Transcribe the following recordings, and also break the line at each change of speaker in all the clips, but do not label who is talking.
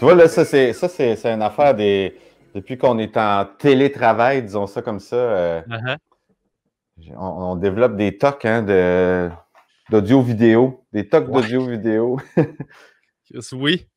Tu vois, là, c'est une affaire des. Depuis qu'on est en télétravail, disons ça comme ça,
Uh-huh.
on développe des tocs hein, d'audio-vidéo. Des tocs
Ouais,
d'audio-vidéo.
oui.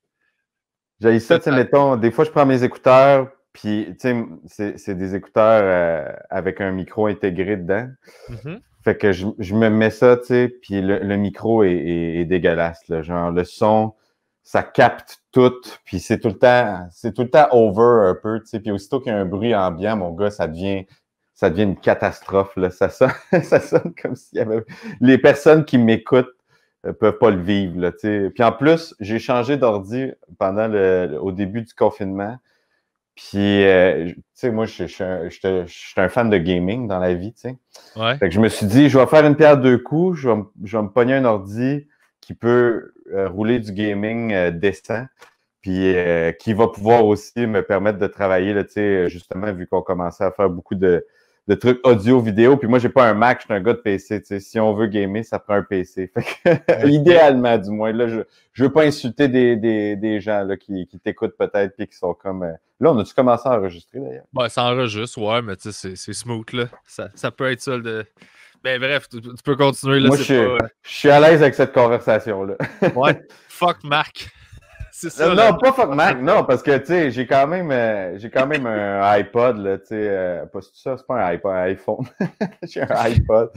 J'ai ça, tu sais, mettons, des fois, je prends mes écouteurs, puis, tu sais, c'est des écouteurs avec un micro intégré dedans.
Mhm.
Fait que je me mets ça, tu sais, puis le micro est dégueulasse, là. Genre, le son, ça capte tout, puis c'est tout le temps over un peu, tu sais. Puis aussitôt qu'il y a un bruit ambiant, mon gars, ça devient une catastrophe, là. Ça sonne, ça sonne comme s'il y avait... Les personnes qui m'écoutent peuvent pas le vivre, là, tu sais. Puis en plus, j'ai changé d'ordi au début du confinement. Puis, tu sais, moi, je suis un fan de gaming dans la vie, tu sais.
Ouais.
Fait que je me suis dit, je vais faire une pierre deux coups, je vais me pogner un ordi qui peut rouler du gaming décent, puis qui va pouvoir aussi me permettre de travailler, là, tu sais, justement, vu qu'on commençait à faire beaucoup de trucs audio-vidéo, puis moi, j'ai pas un Mac, je suis un gars de PC, tu sais, si on veut gamer, ça prend un PC. Fait que,
Ok.
idéalement, du moins, là, je veux pas insulter des gens là, qui t'écoutent peut-être, puis qui sont comme... Là, on a-tu commencé à enregistrer, d'ailleurs?
Ben, ça enregistre, ouais, mais tu sais, c'est smooth, là. Ça peut être ça de. Ben, bref, tu peux continuer, là,
Moi,
c'est pas.
je suis à l'aise avec cette conversation-là.
Ouais. Fuck Marc. C'est ça, là.
Non, pas fuck Mac, non, parce que, tu sais, j'ai quand même un iPod, là, tu sais, pas ça, c'est pas un iPod, un iPhone. J'ai un iPod.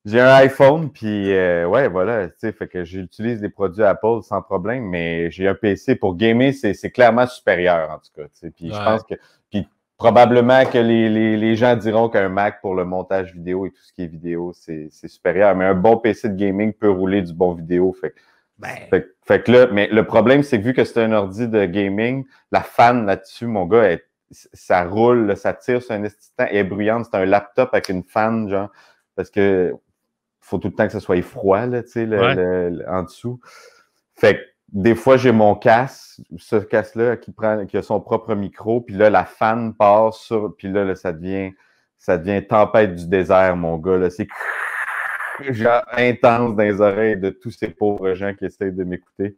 J'ai un iPhone, puis ouais, voilà, tu sais, fait que j'utilise des produits Apple sans problème, mais j'ai un PC pour gamer, c'est clairement supérieur, en tout cas, tu sais, puis je
Ouais.
pense que, puis probablement que les gens diront qu'un Mac pour le montage vidéo et tout ce qui est vidéo, c'est supérieur, mais un bon PC de gaming peut rouler du bon vidéo,
Ben.
fait que là, mais le problème, c'est que vu que c'est un ordi de gaming, la fan là-dessus, mon gars, ça roule, là, ça tire sur un instant, elle est bruyante, c'est un laptop avec une fan, genre, parce que faut tout le temps que ce soit froid, là, tu sais,
Ouais.
en dessous. Fait que des fois, j'ai mon casque, ce casque-là, qui a son propre micro, puis là, la fan part sur, puis là, ça devient tempête du désert, mon gars, là. C'est genre intense dans les oreilles de tous ces pauvres gens qui essayent de m'écouter.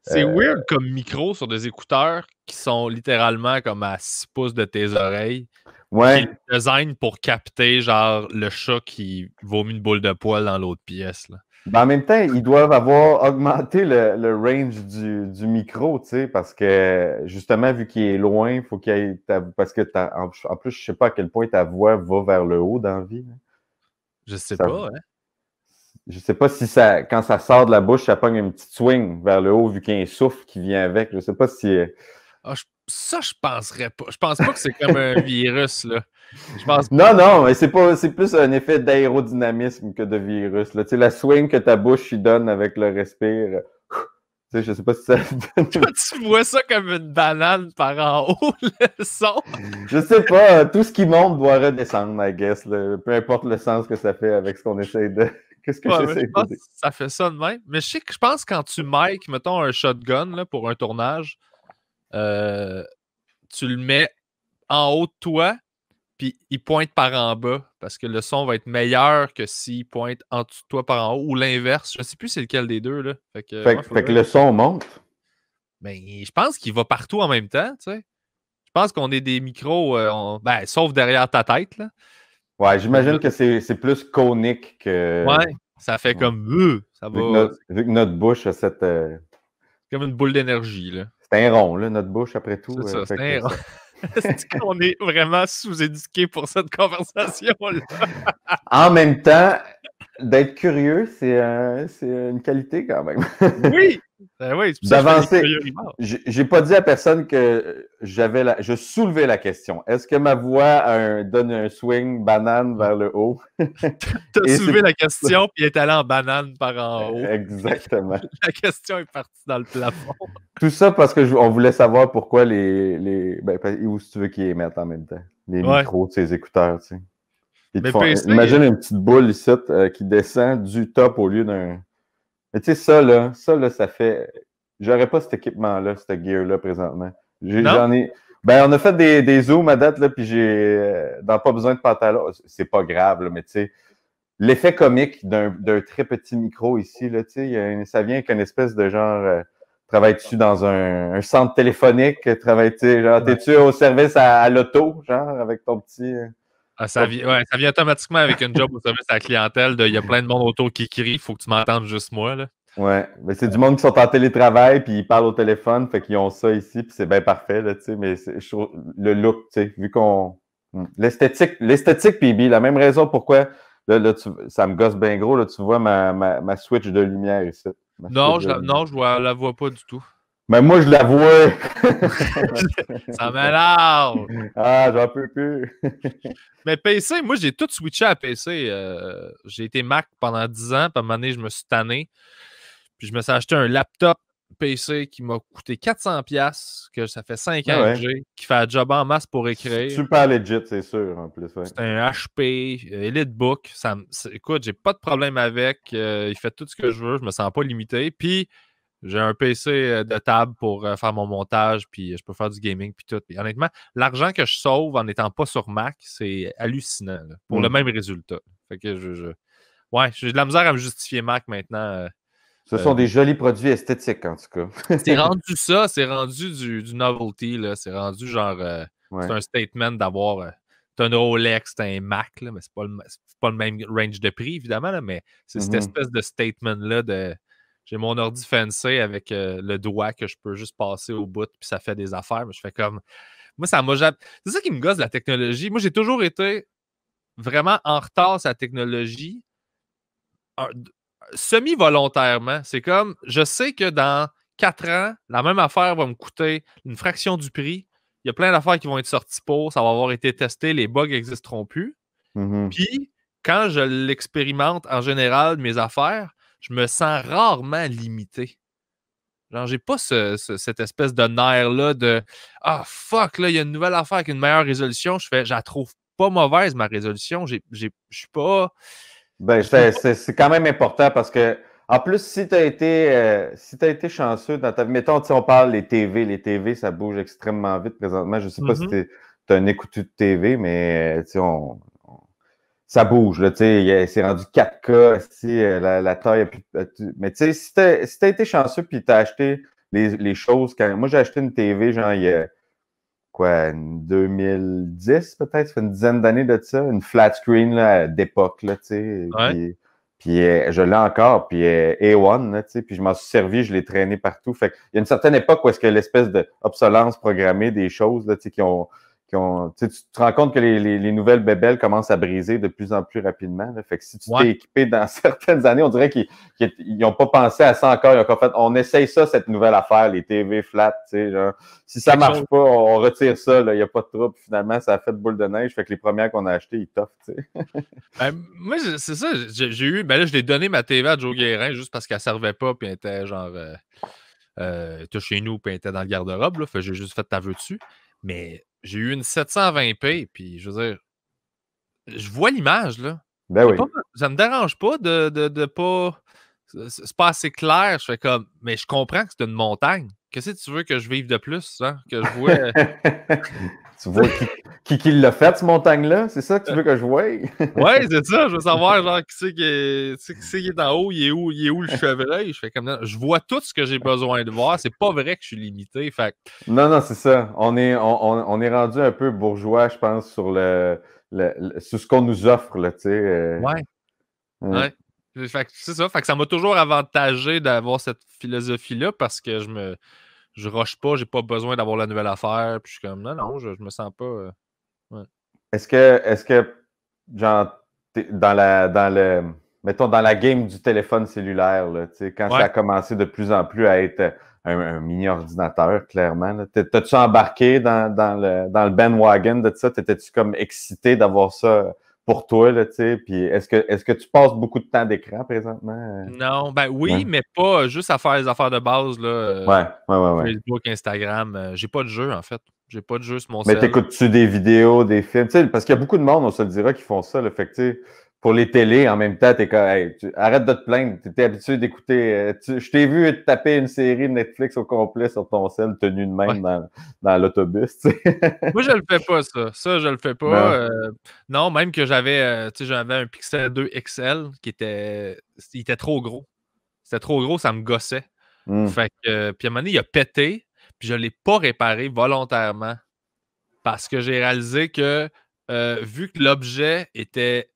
C'est weird comme micro sur des écouteurs qui sont littéralement comme à 6 pouces de tes oreilles. Qui est
Ouais.
design pour capter, genre, le chat qui vomit une boule de poil dans l'autre pièce, là.
Ben, en même temps, ils doivent avoir augmenté le range du micro, tu sais, parce que justement, vu qu'il est loin, il faut qu'il ait parce que en plus, je sais pas à quel point ta voix va vers le haut dans la vie. Là.
Je sais
Ça,
pas, hein.
je sais pas si ça, quand ça sort de la bouche, ça pogne une petite swing vers le haut, vu qu'il y a un souffle qui vient avec. Je sais pas si.
Ah, ça, je penserais pas. Je pense pas que c'est comme un virus, là. Je pense.
Non, non, mais c'est plus un effet d'aérodynamisme que de virus. Là. Tu sais, la swing que ta bouche y donne avec le respire. Tu sais, je sais pas si ça
Toi, tu vois ça comme une banane par en haut, le son.
Je sais pas, tout ce qui monte doit redescendre, I guess. Là. Peu importe le sens que ça fait avec ce qu'on essaie de. Qu'est-ce que
Ouais, mais je
j'essaie de
pense
dire?
que ça fait ça de même. Mais je sais que je pense que quand tu mic, mettons un shotgun là, pour un tournage, euh, tu le mets en haut de toi, puis il pointe par en bas, parce que le son va être meilleur que s'il pointe en dessous de toi par en haut, ou l'inverse. Je sais plus c'est lequel des deux, là. Fait que, ouais,
Fait que
faudrait.
le son monte.
Mais je pense qu'il va partout en même temps, tu sais. Je pense qu'on est des micros, ben, sauf derrière ta tête, là.
Ouais, j'imagine que c'est plus conique que.
Ouais, ça fait
Ouais.
comme, ça va,
Vu que notre bouche a cette.
comme une boule d'énergie, là.
C'est un rond, là, notre bouche, après tout.
C'est ça,
Fait
c'est
que
un.
ça.
Est-ce qu'on est vraiment sous-éduqué pour cette conversation-là?
En même temps, d'être curieux, c'est une qualité quand même.
Oui! Ben oui, c'est pour ça que je fais des
D'avancer.
curieux rimards.
J'ai pas dit à personne que je soulevais la question. Est-ce que ma voix donne un swing banane vers le haut?
T'as
Et c'est
soulevé la question, puis elle est allée en banane par en haut.
exactement.
La question est partie dans le plafond.
Tout ça parce que on voulait savoir pourquoi ben, où si tu veux qu'ils émettent en même temps. Les
Ouais.
micros de ces écouteurs, tu sais.
Mais PC,
Imagine une petite boule ici qui descend du top au lieu d'un. Mais tu sais, ça là, ça fait. J'aurais pas cet équipement-là, cette gear-là présentement.
non?
J'en ai. Ben, on a fait des zooms à date, là, puis j'ai. Dans pas besoin de pantalon. C'est pas grave, là, mais tu sais, l'effet comique d'un très petit micro ici, là, tu sais, ça vient avec une espèce de genre. Travailles-tu dans un centre téléphonique? Travailles-tu, genre, t'es-tu au service à l'auto, genre, avec ton petit.
Ça vient automatiquement avec une job au service à la clientèle. Il y a plein de monde autour qui crie. Il faut que tu m'entendes juste moi. Là.
Ouais, mais c'est du monde qui sont en télétravail, puis ils parlent au téléphone, fait qu'ils ont ça ici, puis c'est bien parfait, là, tu sais, mais je trouve le look, tu sais, vu qu'on... L'esthétique, PB, la même raison pourquoi, là ça me gosse bien gros, là, tu vois ma switch de lumière ici.
Non, je la vois pas du tout.
Mais moi, je la vois!
Ça m'énerve!
Ah, j'en peux plus!
Mais PC, moi, j'ai tout switché à PC. J'ai été Mac pendant 10 ans, puis à un moment donné, je me suis tanné. Puis je me suis acheté un laptop PC qui m'a coûté 400$, que ça fait 5 ans que j'ai, qui fait un job en masse pour écrire.
Super legit, c'est sûr, en plus. Ouais.
C'est un HP EliteBook. Écoute, j'ai pas de problème avec. Il fait tout ce que je veux. Je me sens pas limité. Puis j'ai un PC de table pour faire mon montage, puis je peux faire du gaming, puis tout. Puis honnêtement, l'argent que je sauve en n'étant pas sur Mac, c'est hallucinant là, pour le même résultat. Fait que ouais, j'ai de la misère à me justifier Mac maintenant.
Ce sont des jolis produits esthétiques, en tout cas.
C'est rendu ça, c'est rendu du novelty, là. C'est rendu genre. C'est un statement d'avoir. T'as un Rolex, t'as un Mac, là, mais c'est pas le même range de prix, évidemment, là, mais c'est cette espèce de statement-là de. J'ai mon ordi fancy avec le doigt que je peux juste passer au bout, puis ça fait des affaires. Mais je fais comme. Moi, ça m'a jamais. C'est ça qui me gosse de la technologie. Moi, j'ai toujours été vraiment en retard sur la technologie. Semi-volontairement. C'est comme, je sais que dans 4 ans, la même affaire va me coûter une fraction du prix. Il y a plein d'affaires qui vont être sorties pour, ça va avoir été testé, les bugs n'existeront plus. Puis, quand je l'expérimente en général, mes affaires, je me sens rarement limité. Genre, j'ai pas cette espèce de nerf-là de ah fuck, là, il y a une nouvelle affaire avec une meilleure résolution. Je la trouve pas mauvaise, ma résolution. Je suis pas.
Ben, c'est quand même important parce que, en plus, si tu as été chanceux dans ta vie, mettons, on parle les TV, ça bouge extrêmement vite présentement. Je sais pas si tu as un écouteur de TV, mais ça bouge, là, c'est rendu 4K, la taille, mais tu sais, si tu as été chanceux puis tu as acheté les choses, moi j'ai acheté une TV, genre, il y a quoi, 2010 peut-être, ça fait une dizaine d'années de ça, une flat screen là, d'époque, là, tu sais.
Ouais.
Puis je l'ai encore, puis A1, là, tu sais, puis je m'en suis servi, je l'ai traîné partout. Fait il y a une certaine époque où est-ce que l'espèce d'obsolescence programmée des choses, là, tu sais, tu te rends compte que les nouvelles bébelles commencent à briser de plus en plus rapidement. Là. Fait que si tu t'es équipé dans certaines années, on dirait qu'ils n'ont pas pensé à ça encore. Ils ont encore fait, on essaye ça, cette nouvelle affaire, les TV flat, tu sais, genre. Si ça marche pas, on retire ça, il n'y a pas de trouble. Finalement, ça a fait boule de neige. Fait que les premières qu'on a achetées, ils toffent, tu sais.
Moi, c'est ça. J'ai eu, ben là, je l'ai donné ma TV à Joe Guérin juste parce qu'elle ne servait pas, puis elle était genre, elle était chez nous, puis elle était dans le garde-robe, là. Fait que j'ai juste fait ta vue dessus. Mais j'ai eu une 720p, puis je veux dire, je vois l'image, là.
Ben oui.
Ça me dérange pas de pas. C'est pas assez clair. Je fais comme, mais je comprends que c'est une montagne. Qu'est-ce que tu veux que je vive de plus, hein? Que je vois.
Tu vois qui l'a fait, cette montagne-là? C'est ça que tu veux que je voie?
Ouais, c'est ça. Je veux savoir, genre, qui c'est qui est en haut, il est où le chevreuil? Je fais comme, je vois tout ce que j'ai besoin de voir. C'est pas vrai que je suis limité. Fait
Non, c'est ça. On est rendu un peu bourgeois, je pense, sur sur ce qu'on nous offre, là, tu sais.
Ouais. Fait que c'est ça. Fait que ça m'a toujours avantagé d'avoir cette philosophie-là parce que je rush pas, j'ai pas besoin d'avoir la nouvelle affaire. Puis je suis comme, non, je me sens pas. Ouais.
Est-ce que, genre, mettons, dans la game du téléphone cellulaire, là, quand ça a commencé de plus en plus à être un mini-ordinateur, clairement, t'as-tu embarqué dans le bandwagon de ça? T'étais-tu comme excité d'avoir ça pour toi, là, tu sais? Puis est-ce que tu passes beaucoup de temps d'écran présentement?
Non, ben oui, mais pas juste à faire les affaires de base, là.
Ouais.
Facebook, Instagram. J'ai pas de jeu, en fait. J'ai pas de jeu sur mon
Mais
cell.
t'écoutes-tu des vidéos, des films? T'sais, parce qu'il y a beaucoup de monde, on se le dira, qui font ça. Là, fait que, pour les télés, en même temps, t'es comme, hey, arrête de te plaindre. T'es habitué d'écouter. Je t'ai vu te taper une série de Netflix au complet sur ton cell, tenu de même dans l'autobus.
Moi, je le fais pas, ça. Ça, je le fais pas. Non, même que j'avais un Pixel 2 XL il était trop gros. C'était trop gros, ça me gossait. Fait que, puis à un moment donné, il a pété, puis je ne l'ai pas réparé volontairement parce que j'ai réalisé que vu que l'objet était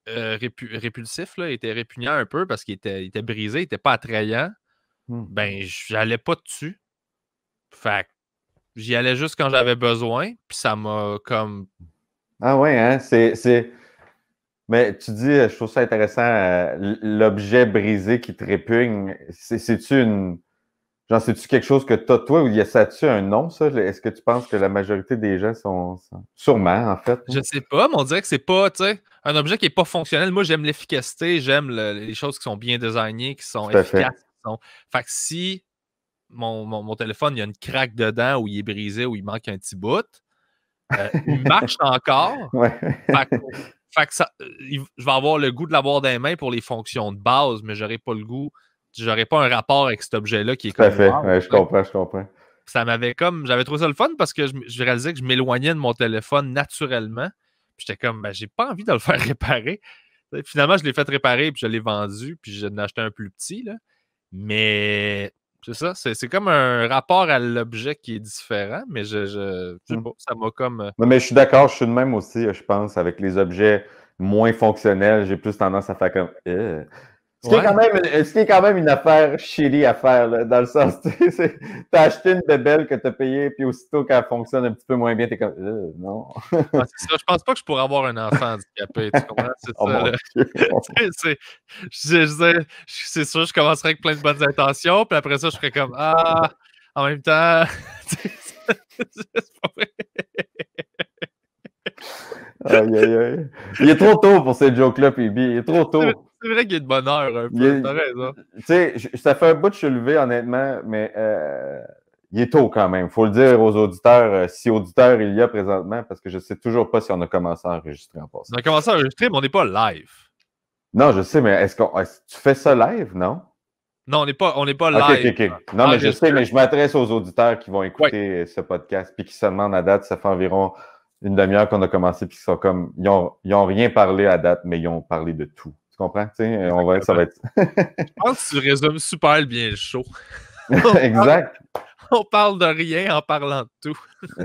répulsif, là, était répugnant un peu parce qu'il était brisé, il n'était pas attrayant, ben, j'allais pas dessus. Fait que j'y allais juste quand j'avais besoin, puis ça m'a comme...
Ah ouais, hein? Mais tu dis, je trouve ça intéressant, l'objet brisé qui te répugne, c'est-tu une... Genre, c'est-tu quelque chose que t'as, toi, ou ça a-tu un nom, ça? Est-ce que tu penses que la majorité des gens sont... Sûrement, en fait.
Je sais pas, mais on dirait que c'est pas, tu sais, un objet qui est pas fonctionnel. Moi, j'aime l'efficacité, j'aime les choses qui sont bien designées, qui sont
Tout à fait.
efficaces. Fait que si mon téléphone, il y a une craque dedans, ou il est brisé, ou il manque un petit bout, il marche encore.
Ouais.
Fait que je vais avoir le goût de l'avoir dans les mains pour les fonctions de base, mais j'aurai pas le goût, j'aurai pas un rapport avec cet objet-là qui est
Tout à
comme
fait.
wow,
Ouais, je comprends.
ça m'avait comme, j'avais trouvé ça le fun parce que je réalisais que je m'éloignais de mon téléphone naturellement. Puis j'étais comme, ben, j'ai pas envie de le faire réparer. Finalement, je l'ai fait réparer, puis je l'ai vendu, puis j'en ai acheté un plus petit, là. Mais c'est ça, c'est comme un rapport à l'objet qui est différent, mais je sais pas, ça m'a comme...
Non, mais je suis d'accord, je suis de même aussi, je pense, avec les objets moins fonctionnels, j'ai plus tendance à faire comme... Ce qui est quand même une affaire shitty à faire, là, dans le sens, tu sais, t'as acheté une bébelle que t'as payée, puis aussitôt qu'elle fonctionne un petit peu moins bien, t'es comme, non.
Ah, c'est ça. Je pense pas que je pourrais avoir un enfant handicapé, tu comprends? C'est
Oh
ça,
mon
là.
Dieu.
C'est sûr, je commencerais avec plein de bonnes intentions, puis après ça, je ferais comme, ah, en même temps, c'est pas vrai.
Aïe, aïe, aïe. Il est trop tôt pour cette joke-là, PB. Il est trop tôt.
C'est vrai qu'il est de bonne heure un peu, t'as raison.
Tu sais, ça fait un bout que je suis levé, honnêtement, mais il est tôt quand même. Il faut le dire aux auditeurs, si auditeurs il y a présentement, parce que je ne sais toujours pas si on a commencé à enregistrer en passant.
On a commencé à enregistrer, mais on n'est pas live.
Non, je sais, mais est-ce que tu fais ça live, non?
Non, on n'est pas live.
OK. Non, mais je sais, mais je m'adresse aux auditeurs qui vont écouter ce podcast, puis qui se demandent à date, ça fait environ une demi-heure qu'on a commencé, puis qui sont comme, ils ont rien parlé à date, mais ils ont parlé de tout. Tu comprends? T'sais, ça va être...
Je pense que tu résumes super bien le show.
Exact.
On parle de rien en parlant de tout.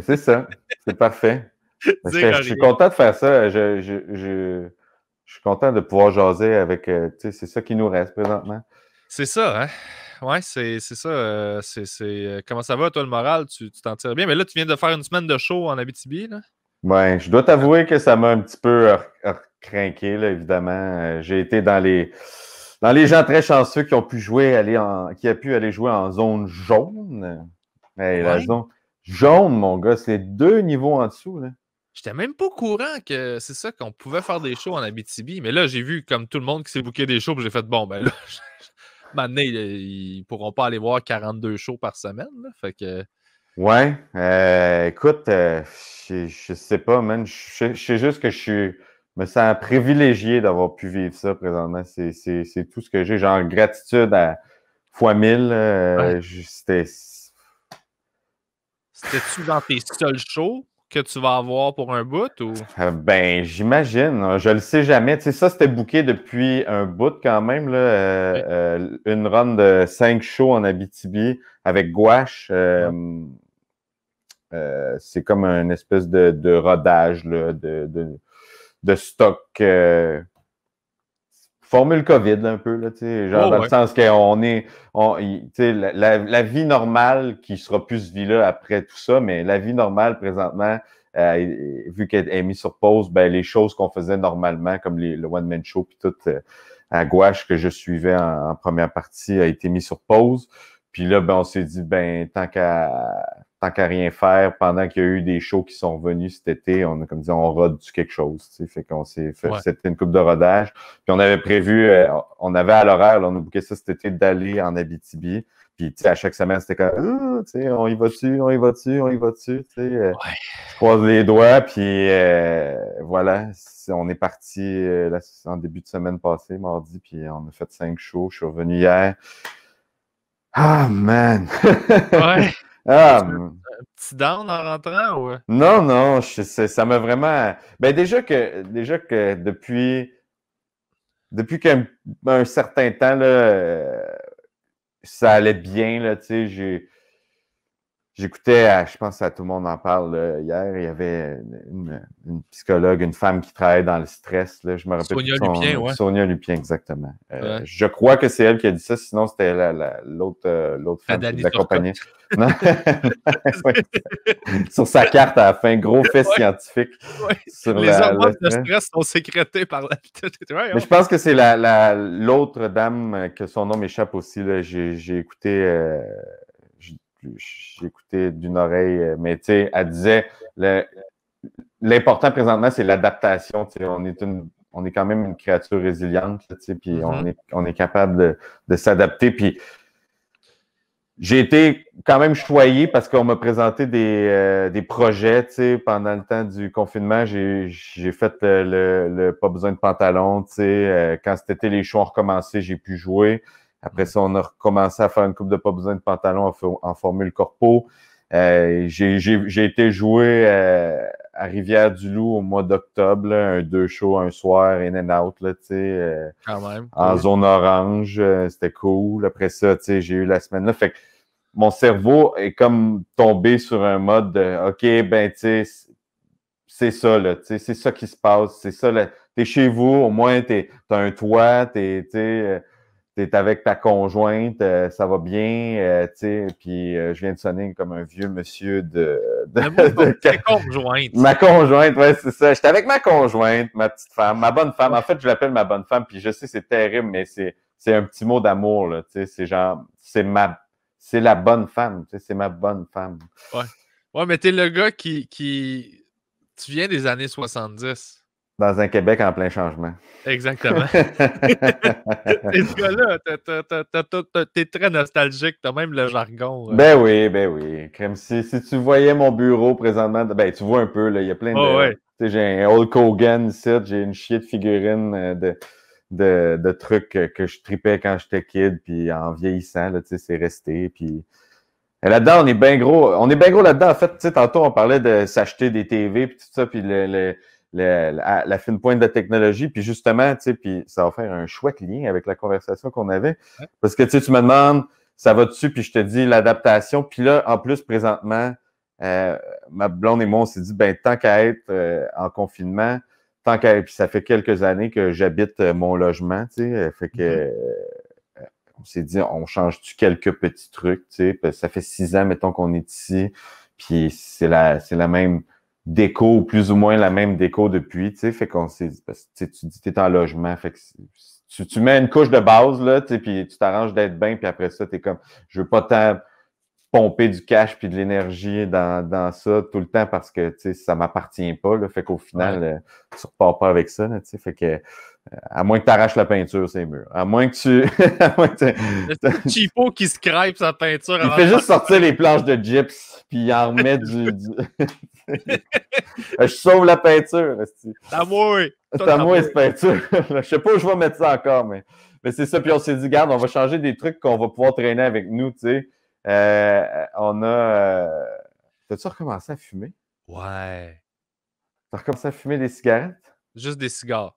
C'est ça. C'est parfait. Je suis content de faire ça. Je suis content de pouvoir jaser avec... c'est ça qui nous reste présentement.
C'est ça, hein? Ouais, c'est ça. Comment ça va, toi, le moral? Tu t'en tires bien? Mais là, tu viens de faire une semaine de show en Abitibi, là?
Ouais, je dois t'avouer que ça m'a un petit peu craqué, là, évidemment. J'ai été dans les gens très chanceux qui ont pu aller jouer en zone jaune. Hey, la zone jaune, mon gars, c'est 2 niveaux en dessous, là.
J'étais même pas au courant que c'est ça, qu'on pouvait faire des shows en Abitibi. Mais là, j'ai vu comme tout le monde qui s'est booké des shows, puis j'ai fait, bon, ben là, maintenant, ils pourront pas aller voir 42 shows par semaine, là. Fait que...
Ouais, écoute, je sais pas, man. Je sais juste que je me sens privilégié d'avoir pu vivre ça présentement. C'est tout ce que j'ai. Genre, gratitude à fois 1000.
C'était-tu dans tes seuls shows que tu vas avoir pour un bout ou?
Ben, j'imagine. Je le sais jamais. Tu sais, ça, c'était booké depuis un bout quand même, là. Une run de 5 shows en Abitibi avec Gouache. C'est comme une espèce de rodage là, de stock. Formule COVID un peu, là, genre dans le sens qu'on est. La vie normale qui sera plus cette vie-là après tout ça, mais la vie normale présentement, vu qu'elle est mise sur pause, ben, les choses qu'on faisait normalement, comme le one-man show puis tout à Gouache que je suivais en première partie, a été mis sur pause. Puis là, ben, on s'est dit, ben, tant qu'à rien faire, pendant qu'il y a eu des shows qui sont revenus cet été, on a comme dit, on rode du quelque chose, tu sais, fait qu'on s'est fait, c'était une coupe de rodage. Puis on avait prévu, on avait à l'horaire, là, on a booké ça cet été d'aller en Abitibi. Puis, tu sais, à chaque semaine, c'était comme, tu sais, on y va-tu, tu sais. Je croise les doigts, puis voilà, on est parti en début de semaine passée, mardi, puis on a fait 5 shows. Je suis revenu hier. Ah, man!
Ouais. Un petit down en rentrant ou?
Non, ça m'a vraiment. Ben déjà que depuis qu'un certain temps, là, ça allait bien, là, tu sais, j'écoutais, je pense à Tout le monde en parle hier, il y avait une psychologue, une femme qui travaille dans le stress, là, je me rappelle plus de
Sonia Lupien, ouais.
Sonia Lupien, exactement.
Ouais.
Je crois que c'est elle qui a dit ça, sinon c'était l'autre femme qui
Dani
l'accompagnait. Non? Ouais. Sur sa carte à la fin, gros fait scientifique.
Ouais.
Sur
les hormones de stress sont sécrétées par la...
Mais je pense que c'est l'autre dame que son nom m'échappe aussi. J'ai écouté, j'ai écouté d'une oreille, mais tu sais, elle disait l'important présentement, c'est l'adaptation. On est quand même une créature résiliente, tu sais, puis on est capable de s'adapter. Puis j'ai été quand même choyé parce qu'on m'a présenté des projets, tu sais, pendant le temps du confinement. J'ai fait le pas besoin de pantalon, tu sais. Quand cet été, les shows ont recommencé, j'ai pu jouer. Après ça, on a recommencé à faire une coupe de pas besoin de pantalon en formule corpo. J'ai été jouer à Rivière-du-Loup au mois d'octobre, un 2 shows un soir, in and out, là, tu sais.
Quand même.
En zone orange, c'était cool. Après ça, tu sais, j'ai eu la semaine là. Fait que mon cerveau est comme tombé sur un mode de OK, ben, tu sais, c'est ça, là, tu sais, c'est ça qui se passe. C'est ça, là. T'es chez vous, au moins, t'as un toit, tu sais, t'es avec ta conjointe, ça va bien, tu sais, puis je viens de sonner comme un vieux monsieur
conjointe.
Ma conjointe, ouais, c'est ça. J'étais avec ma conjointe, ma petite femme, ma bonne femme. En fait, je l'appelle ma bonne femme, puis je sais, c'est terrible, mais c'est un petit mot d'amour, là, tu sais, c'est genre, c'est la bonne femme, tu sais, c'est ma bonne femme.
Ouais. Ouais, mais t'es le gars qui... Tu viens des années 70.
Dans un Québec en plein changement.
Exactement. T'es ce gars-là, t'es très nostalgique, t'as même le jargon.
Ben oui. Crème, si tu voyais mon bureau présentement, ben tu vois un peu, là, il y a plein de...
Ouais.
Tu sais, j'ai un Hulk Hogan ici, j'ai une chier de figurines de trucs que je tripais quand j'étais kid, puis en vieillissant, là, tu sais, c'est resté, puis... Là-dedans, on est bien gros là-dedans. En fait, tu sais, tantôt, on parlait de s'acheter des TV, puis tout ça, puis la fine pointe de technologie, puis justement, tu sais, puis ça va faire un chouette lien avec la conversation qu'on avait, parce que, tu sais, tu me demandes, ça va dessus, puis je te dis l'adaptation, puis là, en plus, présentement, ma blonde et moi, on s'est dit, ben, tant qu'à être en confinement, puis ça fait quelques années que j'habite mon logement, tu sais, fait que... On s'est dit, on change-tu quelques petits trucs, tu sais, ça fait 6 ans, mettons, qu'on est ici, puis c'est la même déco, ou plus ou moins la même déco depuis, tu sais, fait qu'on s'est dit, parce que tu dis, t'es en logement, fait que tu mets une couche de base, là, tu sais, puis tu t'arranges d'être bien, puis après ça, t'es comme, je veux pas tant pomper du cash puis de l'énergie dans ça tout le temps parce que, tu sais, ça m'appartient pas, là, fait qu'au final, tu repars pas avec ça, là, tu sais, fait que à moins que tu arraches la peinture, c'est mûr. À moins que tu...
C'est Chipo qui scrape sa peinture.
Il fait juste sortir les planches de gyps, puis il en remet du... Je sauve la peinture.
C'est à moi.
C'est à moi, cette peinture. Je sais pas où je vais mettre ça encore, mais c'est ça. Puis on s'est dit, regarde, on va changer des trucs qu'on va pouvoir traîner avec nous, tu sais. On a... T'as-tu recommencé à fumer?
Ouais.
T'as recommencé à fumer des cigarettes?
Juste des cigares.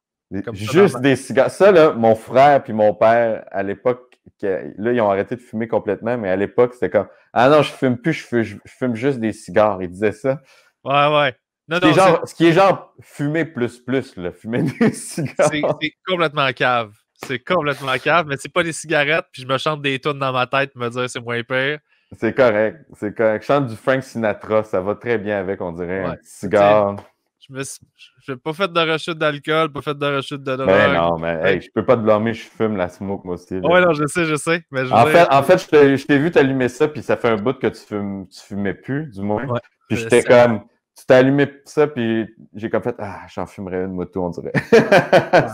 Juste des cigares. Ça, là, mon frère puis mon père, à l'époque, là, ils ont arrêté de fumer complètement, mais à l'époque, c'était comme ah non, je fume plus, je fume juste des cigares. Ils disaient ça.
Ouais. Non,
ce qui est genre fumer plus, là, fumer des cigares.
C'est complètement cave. C'est complètement cave, mais c'est pas des cigarettes, puis je me chante des tunes dans ma tête pour me dire c'est moins pire.
C'est correct. Je chante du Frank Sinatra, ça va très bien avec, on dirait, un petit cigare.
Je n'ai pas fait de rechute d'alcool, pas fait de rechute de drogue.
Ben non, mais hey, je peux pas te blâmer, je fume la smoke, moi aussi.
Ouais, non, je sais. Mais
en fait, je t'ai vu t'allumer ça, puis ça fait un bout que tu fumais plus, du moins. Ouais, puis j'étais comme, tu t'as allumé ça, puis j'ai comme fait, j'en fumerais une moto, on dirait.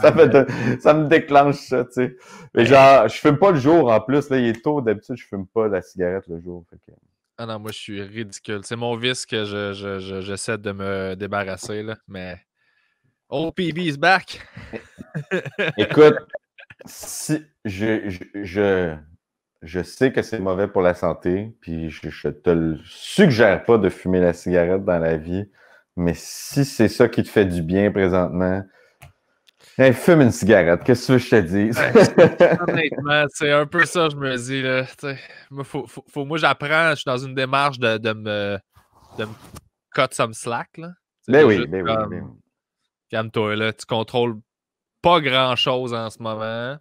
Ça me déclenche ça, tu sais. Mais genre, je fume pas le jour, en plus, là, il est tôt, d'habitude, je fume pas la cigarette le jour. Fait que...
Ah non, moi, je suis ridicule. C'est mon vice que j'essaie de me débarrasser, là, mais... Old PB is back!
Écoute, si je sais que c'est mauvais pour la santé, puis je te le suggère pas de fumer la cigarette dans la vie, mais si c'est ça qui te fait du bien présentement, Hey, fume une cigarette, qu'est-ce que je te dis?
Honnêtement, c'est un peu ça, je me dis. Là, moi, j'apprends, je suis dans une démarche de me cut some slack. Là.
Ben oui, ben oui, ben oui.
Calme-toi, là, tu contrôles pas grand-chose en ce moment.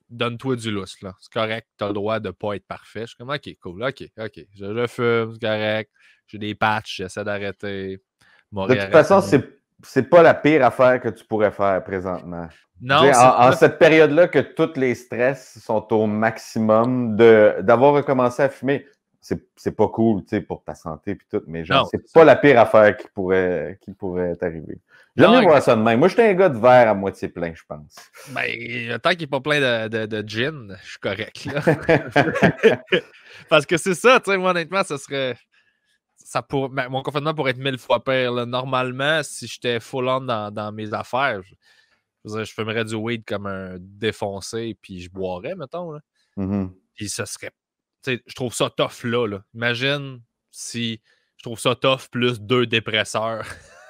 Donne-toi du lousse, là. C'est correct, t'as le droit de pas être parfait. Je suis comme, OK, cool, OK. Je fume, c'est correct. J'ai des patchs, j'essaie d'arrêter.
De toute façon, c'est pas la pire affaire que tu pourrais faire présentement.
Non,
en cette période-là que tous les stress sont au maximum, d'avoir recommencé à fumer, c'est pas cool pour ta santé et tout, mais genre, c'est pas la pire affaire qui pourrait t'arriver. J'aime mieux voir ça de même. Moi, j'étais un gars de verre à moitié plein, je pense.
Ben, tant qu'il n'est pas plein de gin, je suis correct. Là. Parce que c'est ça, tu sais, moi, honnêtement, ça serait. Mon confinement pourrait être 1000 fois pire. Là. Normalement, si j'étais full-on dans mes affaires, je fumerais du weed comme un défoncé, puis je boirais, mettons. Là.
Mm-hmm.
Puis ça serait. Tu sais, je trouve ça tough là. Imagine si je trouve ça tough plus 2 dépresseurs.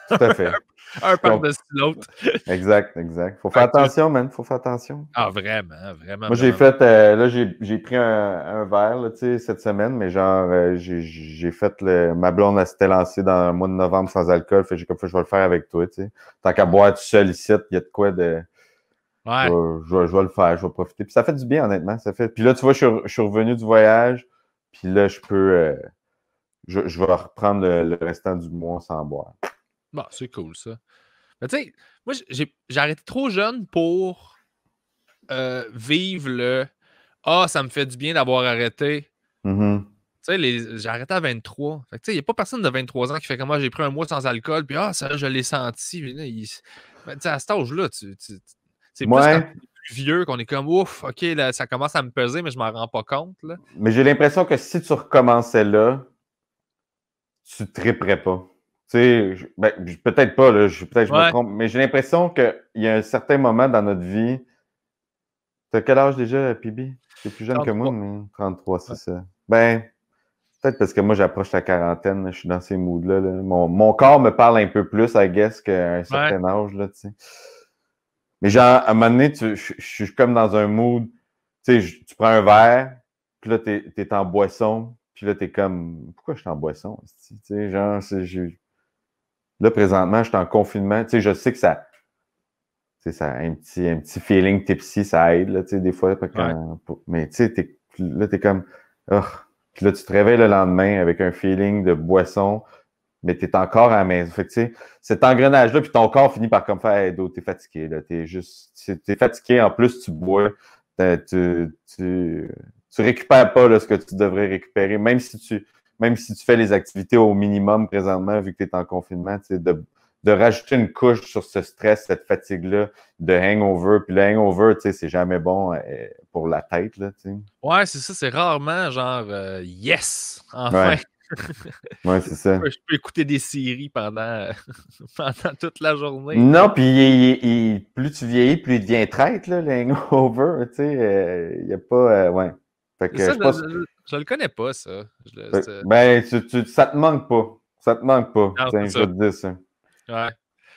Tout à fait.
un par-dessus l'autre.
Exact. Faut faire attention, man. Faut faire attention.
Ah, vraiment.
Moi, j'ai fait, là, j'ai pris un verre, là, tu sais, cette semaine, mais genre, j'ai fait ma blonde, elle s'était lancée dans le mois de novembre sans alcool, fait que j'ai comme fait, je vais le faire avec toi, tu sais. Tant qu'à boire tout seul ici, il y a de quoi de.
Ouais.
Je vais le faire, je vais profiter. Puis ça fait du bien, honnêtement. Puis là, tu vois, je suis revenu du voyage, puis là, je vais reprendre le restant du mois sans boire.
Bon, c'est cool, ça. Mais tu sais, moi, j'ai arrêté trop jeune pour vivre le « Ah, ça me fait du bien d'avoir arrêté.
Mm-hmm. »
Tu sais, j'ai arrêté à 23. Fait que tu sais, il n'y a pas personne de 23 ans qui fait comme moi, j'ai pris un mois sans alcool, puis ah, ça, je l'ai senti. Puis là, tu sais, à cet âge-là, c'est plus quand on est plus vieux qu'on est comme ouf, OK, là, ça commence à me peser, mais je m'en rends pas compte. Là.
Mais j'ai l'impression que si tu recommençais là, tu ne triperais pas. Tu sais, peut-être pas, là, peut-être je me trompe, mais j'ai l'impression qu'il y a un certain moment dans notre vie. T'as quel âge déjà, Pibi? T'es plus jeune 33. Que moi, mais 33, c'est ça. Ben, peut-être parce que moi, j'approche la quarantaine, là, je suis dans ces moods-là. Là. Mon corps me parle un peu plus, I guess, qu'à un certain âge, là, tu sais. Mais genre, à un moment donné, je suis comme dans un mood, tu sais, tu prends un verre, puis là, t'es en boisson, puis là, t'es comme, pourquoi je suis en boisson? Tu sais, genre, là, présentement, je suis en confinement, tu sais, je sais que ça un petit feeling tipsy, ça aide, là, tu sais, des fois. Mais tu sais, là, t'es comme, oh. Puis là, tu te réveilles le lendemain avec un feeling de boisson, mais t'es encore à la maison. Fait que, tu sais, cet engrenage-là, puis ton corps finit par comme faire, hey, t'es fatigué, là, t'es fatigué, en plus, tu bois, tu récupères pas, là, ce que tu devrais récupérer, même si tu fais les activités au minimum présentement, vu que t'es en confinement, tu sais, de rajouter une couche sur ce stress, cette fatigue-là, de hangover. Puis le hangover, tu sais, c'est jamais bon pour la tête, là, tu sais.
Ouais, c'est ça, c'est rarement genre yes, enfin.
Ouais, c'est ça.
Je peux écouter des séries pendant toute la journée.
Non, puis plus tu vieillis, plus il devient traître, là, le hangover, tu sais. Il n'y a pas... ouais. Fait que,
ça, je le connais pas, ça.
Ben, ça te manque pas. Ça te manque pas.
Non,
je vais te dire ça.
Ouais.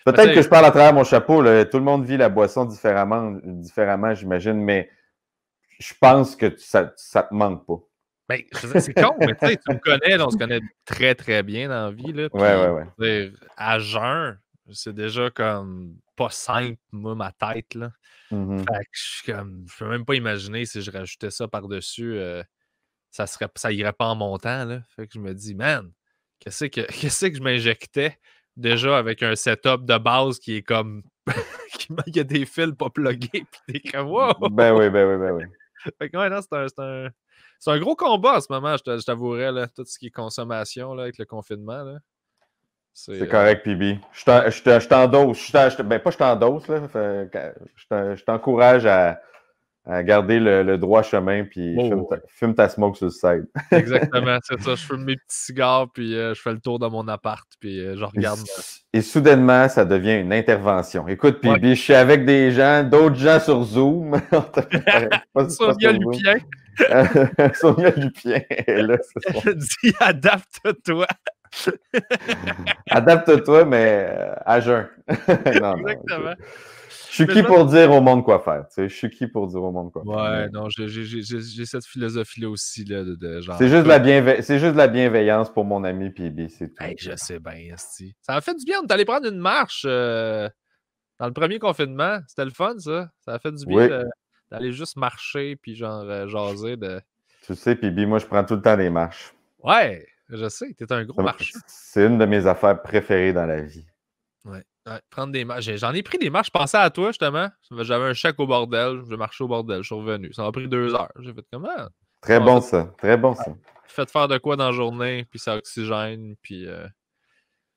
Peut-être que je parle à travers mon chapeau. Là. Tout le monde vit la boisson différemment, j'imagine, mais je pense que ça te manque pas.
Ben, c'est con, mais tu sais, tu me connais, là, on se connaît très, très bien dans la vie. Là,
ouais.
À jeun, c'est déjà comme pas simple, moi, ma tête. Là.
Mm-hmm.
Fait que je peux même pas imaginer si je rajoutais ça par-dessus, ça irait pas en montant. Là. Fait que je me dis, man, qu'est-ce que je m'injectais déjà avec un setup de base qui est comme. Il y a des fils pas pluggés, puis t'es comme, wow!
Ben oui.
Fait que ouais, non, c'est un gros combat en ce moment, je t'avouerais, là, tout ce qui est consommation là, avec le confinement. Là.
C'est correct, Pibi. Je t'endosse. Ben, pas je t'endosse, là. Je t'encourage à garder le droit chemin, puis fume ta smoke sur le side.
Exactement, c'est ça. Je fume mes petits cigares, puis je fais le tour de mon appart, puis je regarde.
Et soudainement, ça devient une intervention. Écoute, Pibi, je suis avec d'autres gens sur Zoom.
Sonia Lupien.
Sonia Lupien est là.
Je dis, adapte-toi.
Adapte-toi, mais à jeun.
Exactement.
suis qui pour dire au monde quoi faire, tu sais. Je suis qui pour dire au monde quoi faire.
Ouais, non, j'ai cette philosophie-là aussi, là, de genre...
C'est juste de la bienveillance pour mon ami PB, c'est tout.
Hey, je sais bien, esti. Ça m'a fait du bien d'aller prendre une marche dans le premier confinement. C'était le fun, ça. Ça a fait du bien
Oui,
d'aller juste marcher puis genre jaser de...
tu sais, PB, moi, je prends tout le temps des marches.
Ouais, je sais, t'es un gros marcheur.
C'est une de mes affaires préférées dans la vie.
Ouais, prendre des marches. J'en ai pris des marches. Je pensais à toi, justement. J'avais un chèque au bordel. Je marchais au bordel. Je suis revenu. Ça m'a pris 2 heures. J'ai fait comment?
Très bon, ça. Très bon, ça.
Fait faire de quoi dans la journée, puis ça oxygène, puis...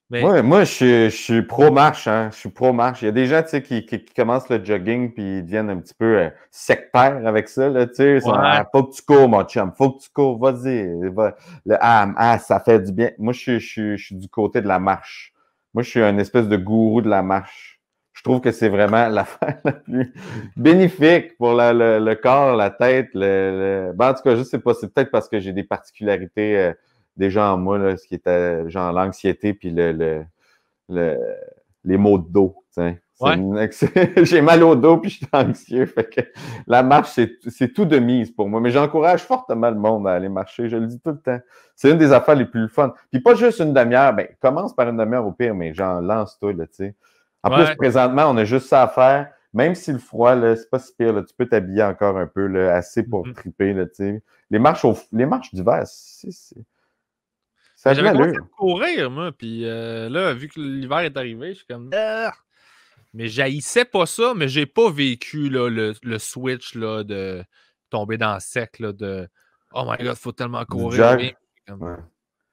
Mais...
Moi, je suis pro-marche, hein. Je suis pro-marche. Il y a des gens, tu sais, qui commencent le jogging puis ils deviennent un petit peu sectaires avec ça, là, tu sais. Ils sont, faut que tu cours, mon chum. Faut que tu cours. Vas-y. Ça fait du bien. Moi, je suis du côté de la marche. Moi, je suis un espèce de gourou de la marche. Je trouve que c'est vraiment l'affaire la plus bénéfique pour le corps, la tête. Ben, en tout cas, je sais pas. C'est peut-être parce que j'ai des particularités déjà en moi, là, ce qui était genre l'anxiété puis les maux de dos.
Ouais.
J'ai mal au dos puis je suis anxieux. Fait que la marche, c'est tout de mise pour moi. Mais j'encourage fortement le monde à aller marcher. Je le dis tout le temps. C'est une des affaires les plus fun. Puis pas juste une demi-heure. Ben, commence par une demi-heure au pire, mais genre, lance-toi, là, tu sais. En plus, présentement, on a juste ça à faire. Même si le froid, là, c'est pas si pire, là, tu peux t'habiller encore un peu, là, assez pour triper, là, tu sais. Les marches d'hiver, ça a de
J'avais commencé
l'allure.
à courir, moi, puis là, vu que l'hiver est arrivé, je suis comme... Mais j'haïssais pas ça, mais j'ai pas vécu là, le switch là, de tomber dans le sec, là, de « Oh my God, faut tellement
Du
courir, je viens. »
jog. Ouais.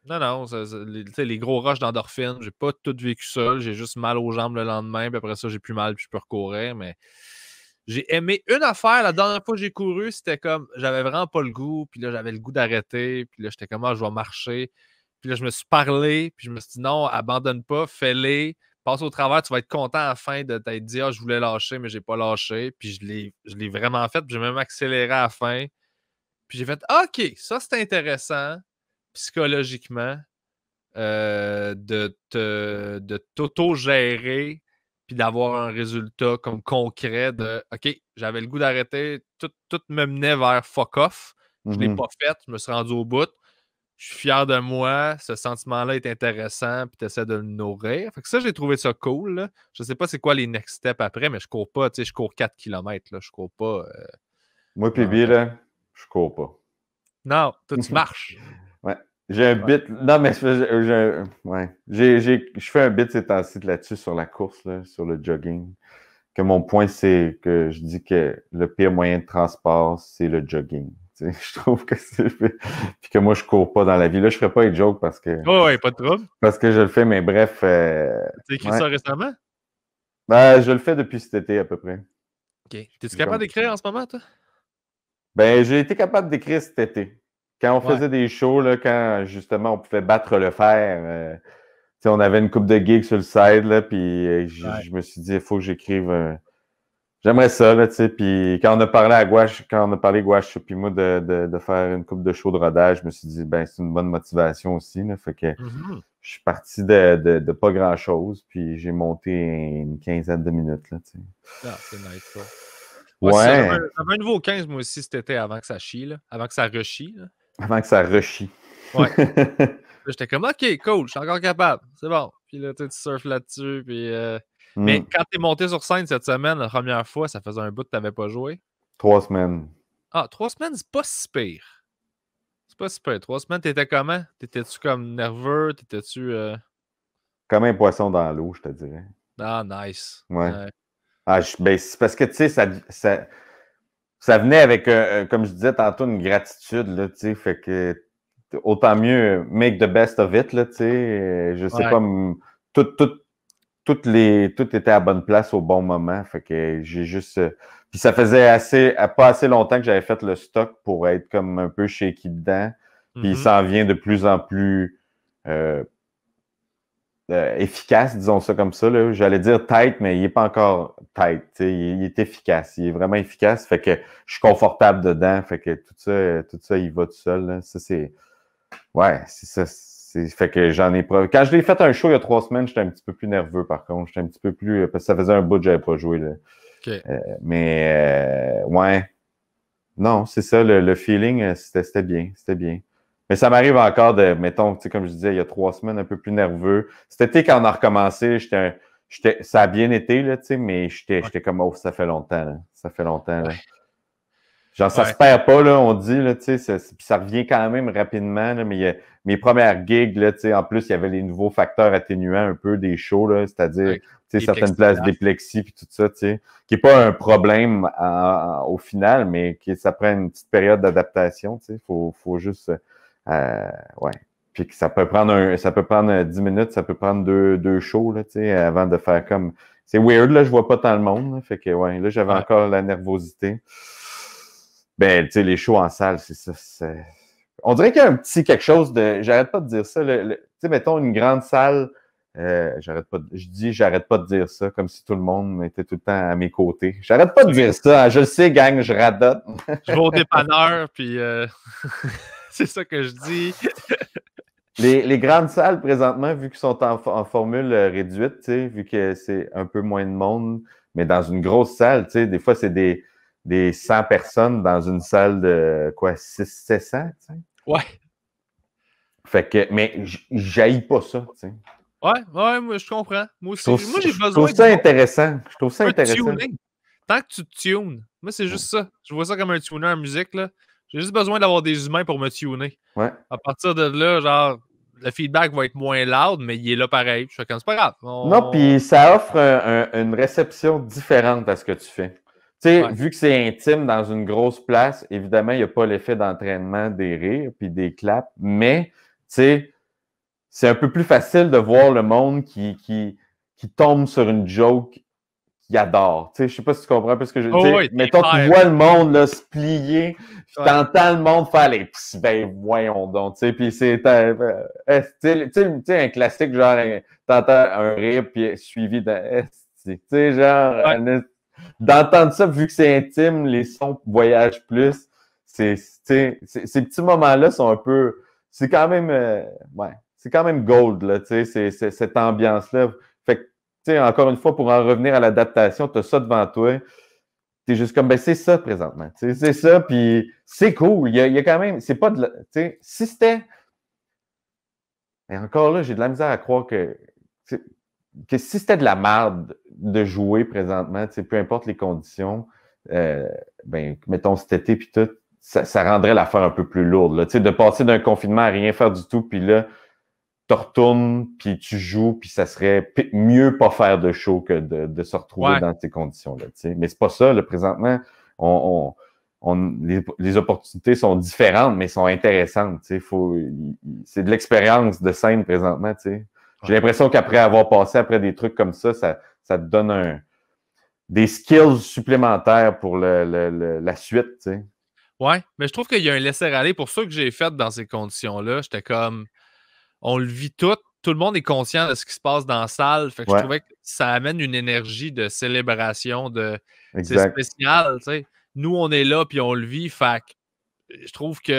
Non, les gros rushs d'endorphine, j'ai pas tout vécu ça. J'ai juste mal aux jambes le lendemain, puis après ça, j'ai plus mal, puis je peux recourir, mais... J'ai aimé une affaire, la dernière fois que j'ai couru, c'était comme, j'avais vraiment pas le goût, puis là, j'avais le goût d'arrêter, puis là, j'étais comme, je vais marcher. Puis là, je me suis parlé, puis je me suis dit, non, abandonne pas, fais-les, passe au travers, tu vas être content à la fin de t'être dit, je voulais lâcher, mais j'ai pas lâché, puis je l'ai vraiment fait, puis j'ai même accéléré à la fin. Puis j'ai fait, OK, ça, c'est intéressant, psychologiquement, de t'auto-gérer puis d'avoir un résultat comme concret de OK, j'avais le goût d'arrêter, tout me menait vers fuck off. Je ne l'ai pas fait, je me suis rendu au bout. Je suis fier de moi, ce sentiment-là est intéressant, puis tu essaies de le nourrir. Fait que ça, j'ai trouvé ça cool. Là. Je sais pas c'est quoi les next steps après, mais je cours pas, tu sais, je cours 4 km, là, je cours pas.
Moi, PB, là, je cours pas.
Non, toi, tu marches.
Ouais. J'ai un bit. Non, mais je fais un bit ces temps-ci là-dessus sur la course, là, sur le jogging. Que mon point, c'est que je dis que le pire moyen de transport, c'est le jogging. Tu sais, je trouve que c'est. Puis que moi, je cours pas dans la vie. Là, je ferai pas les jokes parce que.
Ouais, pas de trouble.
Parce que je le fais, mais bref.
Tu as écrit ça récemment?
Ben, je le fais depuis cet été à peu près.
OK. T'es-tu capable d'écrire en ce moment, toi?
Ben, j'ai été capable d'écrire cet été. Quand on
Ouais.
faisait des shows, là, quand justement on pouvait battre le fer, on avait une coupe de gigs sur le side, là, puis je me suis dit, il faut que j'écrive. J'aimerais ça, là, tu sais. Puis quand on a parlé à Gouache, puis moi de faire une coupe de show de rodage, je me suis dit, ben, c'est une bonne motivation aussi, là. Fait que je suis parti de pas grand-chose, puis j'ai monté une quinzaine de minutes, là, tu sais.
Ah, c'est nice, ça.
Ouais.
J'avais un nouveau 15, moi aussi, cet été, avant que ça chie, là. Avant que ça rechie, là.
Avant que ça rechie.
Ouais. J'étais comme, OK, cool, je suis encore capable. C'est bon. Puis là, tu surfes là-dessus. Puis, Mais quand t'es monté sur scène cette semaine, la première fois, ça faisait un bout que t'avais pas joué.
3 semaines.
Ah, 3 semaines, c'est pas si pire. C'est pas si pire. 3 semaines, t'étais comment? T'étais-tu comme nerveux? T'étais-tu...
Comme un poisson dans l'eau, je te dirais.
Ah, nice.
Ouais. Ben, c'est parce que, tu sais, ça venait avec, comme je disais tantôt, une gratitude, là, tu sais, fait que autant mieux make the best of it, là, tu sais, je sais pas, tout était à bonne place au bon moment, fait que j'ai juste... puis ça faisait pas assez longtemps que j'avais fait le stock pour être comme un peu shaky dedans, puis il s'en vient de plus en plus... efficace, disons ça comme ça. Là. J'allais dire tight, mais il n'est pas encore tight. Il est efficace. Il est vraiment efficace. Fait que je suis confortable dedans. Fait que tout ça, il va tout seul. Là. Ça, c'est. Ouais, c'est ça. Fait que j'en ai pas. Quand je l'ai fait un show il y a 3 semaines, j'étais un petit peu plus nerveux, par contre. J'étais un petit peu plus. Parce que ça faisait un bout que j'avais pas joué. Là.
OK.
Mais ouais. Non, c'est ça, le feeling, c'était bien. C'était bien. Mais ça m'arrive encore de, mettons, tu sais, comme je disais, il y a 3 semaines, un peu plus nerveux. Cet été, quand on a recommencé, ça a bien été, là, tu sais, mais
Ouais.
j'étais comme, oh, ça fait longtemps, là. Ça fait longtemps, là.
Ouais.
Genre, ça se
Ouais.
perd pas, là, on dit, là, tu sais, puis ça revient quand même rapidement, là, mais mes premières gigs, là, tu sais, en plus, il y avait les nouveaux facteurs atténuants un peu des shows, là, c'est-à-dire,
Avec
tu sais,
les
certaines places
plexiglas.
des plexis puis tout ça, tu sais, qui est pas un problème au final, mais ça prend une petite période d'adaptation, tu sais, faut juste, ouais. Puis que ça peut prendre 10 minutes, ça peut prendre deux shows, là, tu sais, avant de faire comme, c'est weird, là, je vois pas tant le monde, là, fait que, ouais, là, j'avais
Ouais.
encore la nervosité. Ben, tu sais, les shows en salle, c'est ça. On dirait qu'il y a un petit quelque chose de. J'arrête pas de dire ça. Tu sais, mettons une grande salle. J'arrête pas de dire ça, comme si tout le monde était tout le temps à mes côtés. J'arrête pas de dire ça. Je le sais, gang, je radote.
Je vais au dépanneur, puis c'est ça que je dis.
Les grandes salles, présentement, vu qu'ils sont en formule réduite, tu sais, vu que c'est un peu moins de monde, mais dans une grosse salle, tu sais, des fois, c'est des 100 personnes dans une salle de, quoi, 600-700, tu sais.
Ouais.
Fait que, mais j'haïs pas ça, tu sais.
Ouais, moi, je comprends. Moi
Je
aussi.
trouve,
Moi, j'ai
je trouve
besoin du
ça
monde.
intéressant. Je trouve ça
Un
intéressant.
tuning. Tant que tu te tunes. Moi, c'est juste ça. Je vois ça comme un tuner en musique, là. J'ai juste besoin d'avoir des humains pour me tuner.
Ouais.
À partir de là, genre, le feedback va être moins loud, mais il est là pareil. Je fais comme, c'est pas grave.
Non, puis ça offre une réception différente à ce que tu fais. Tu sais,
Ouais.
vu que c'est intime dans une grosse place, évidemment, il n'y a pas l'effet d'entraînement des rires puis des claps, mais, tu sais, c'est un peu plus facile de voir le monde qui tombe sur une joke qu'il adore. Tu sais, je sais pas si tu comprends parce que je
Oh,
sais.
ouais, t'es
Mettons, tu
hype.
vois le monde là, se plier, puis
Ouais.
t'entends le monde faire les petits ben voyons donc. Tu sais, puis c'est tu sais, un classique, genre t'entends un rire puis suivi d'un tu sais, genre
Ouais.
d'entendre ça, vu que c'est intime, les sons voyagent plus. Ces petits moments-là sont un peu. C'est quand même ouais, c'est quand même gold, là, tu sais, c'est cette ambiance-là. Fait que tu sais, encore une fois, pour en revenir à l'adaptation, tu as ça devant toi. Tu es juste comme, ben, c'est ça présentement. Tu sais, c'est ça, puis c'est cool. Il y a quand même, c'est pas de la, tu sais, si c'était. Et encore là, j'ai de la misère à croire que si c'était de la merde de jouer présentement, tu sais, peu importe les conditions, ben, mettons cet été puis tout, ça rendrait l'affaire un peu plus lourde. Là. Tu sais, de passer d'un confinement à rien faire du tout, puis là, tu retournes, puis tu joues, puis ça serait mieux pas faire de show que de se retrouver
Ouais.
dans ces conditions-là. Tu sais. Mais c'est pas ça, là, présentement. Les opportunités sont différentes, mais sont intéressantes. Tu sais. C'est de l'expérience de scène présentement. Tu sais. J'ai
Ouais.
l'impression qu'après avoir passé après des trucs comme ça te donne des skills supplémentaires pour la suite. Tu sais.
Ouais, mais je trouve qu'il y a un laisser-aller. Pour ça que j'ai fait dans ces conditions-là, j'étais comme, on le vit tout le monde est conscient de ce qui se passe dans la salle. Fait que je
Ouais,
trouvais que ça amène une énergie de célébration, c'est
exact.
spécial, tu sais. Nous, on est là, puis on le vit. Fait que je trouve qu'il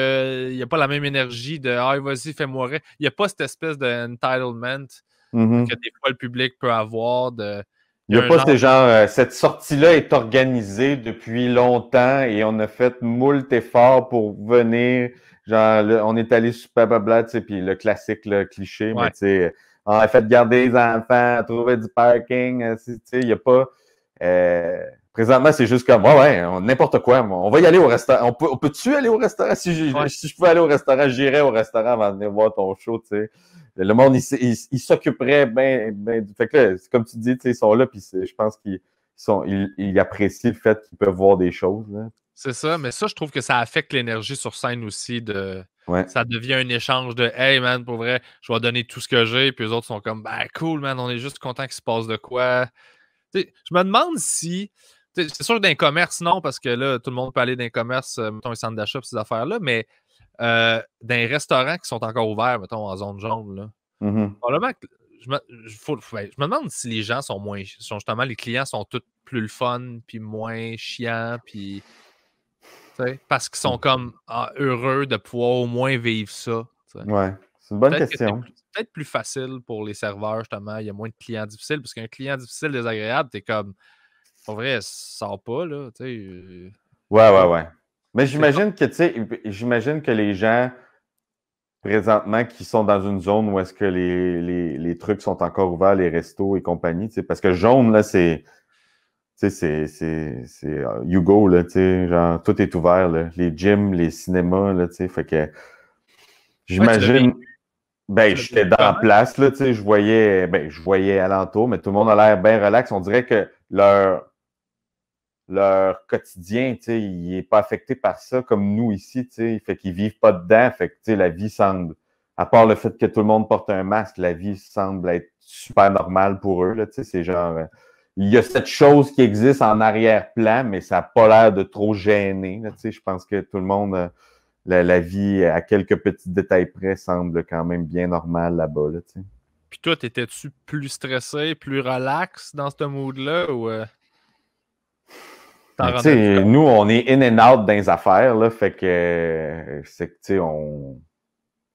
n'y a pas la même énergie de Ah, vas-y, fais-moi rire. Il n'y a pas cette espèce d'entitlement que
Mm-hmm.
des fois le public peut avoir.
Il
Il
n'y
y
a
a un
pas
genre
ces genre, cette sortie-là est organisée depuis longtemps et on a fait moult efforts pour venir. Genre, là, on est allé sur blablabla, tu sais, puis le classique, le cliché, mais
Ouais,
tu sais, on a fait garder les enfants, trouver du parking, tu sais, il n'y a pas. Présentement, c'est juste comme, ouais, n'importe quoi. On va y aller au restaurant. On peut-tu aller au restaurant?
ouais.
Si je pouvais aller au restaurant, j'irais au restaurant avant de venir voir ton show, tu sais. Le monde, il s'occuperait bien. Fait que là, c'est comme tu dis, tu sais, ils sont là, puis je pense ils apprécient le fait qu'ils peuvent voir des choses. Là.
C'est ça, mais ça, je trouve que ça affecte l'énergie sur scène aussi.
Ouais.
Ça devient un échange de Hey man, pour vrai, je vais donner tout ce que j'ai. Puis les autres sont comme Ben cool, man, on est juste content qu'il se passe de quoi. T'sais, je me demande si. C'est sûr que dans les commerces, non, parce que là, tout le monde peut aller dans les commerces, mettons un centre d'achat, ces affaires-là, mais dans les restaurants qui sont encore ouverts, mettons en zone jaune, là,
Mm-hmm.
probablement que je me demande si les gens sont justement, les clients sont tous plus le fun, puis moins chiants, puis. Parce qu'ils sont comme heureux de pouvoir au moins vivre ça. T'sais.
Ouais. C'est une bonne
Peut-être que
question.
c'est peut-être plus facile pour les serveurs, justement. Il y a moins de clients difficiles, parce qu'un client difficile, désagréable, t'es comme. En vrai, ça sort pas, là. Tu sais.
Ouais. Mais j'imagine que les gens, présentement, qui sont dans une zone où est-ce que les trucs sont encore ouverts, les restos et compagnie, parce que jaune, là, c'est you go, là, genre, tout est ouvert, là, les gyms, les cinémas, là, fait que
Ouais, tu l'as
j'imagine, ben,
vécu
j'étais dans la
comment?
place, là, je voyais alentour, mais tout le monde a l'air bien relax. On dirait que leur quotidien, il n'est pas affecté par ça comme nous ici, fait qu'ils vivent pas dedans, fait que, la vie semble, à part le fait que tout le monde porte un masque, la vie semble être super normale pour eux, là, c'est genre, il y a cette chose qui existe en arrière-plan, mais ça n'a pas l'air de trop gêner, là, je pense que tout le monde, la vie, à quelques petits détails près, semble quand même bien normale là-bas, là,
Puis toi, t'étais-tu plus stressé, plus relax dans ce mood-là ou t'en
Mais tu
rendais-tu
sais,
compte?
nous, on est in and out dans les affaires, là, fait que c'est que, tu sais, on...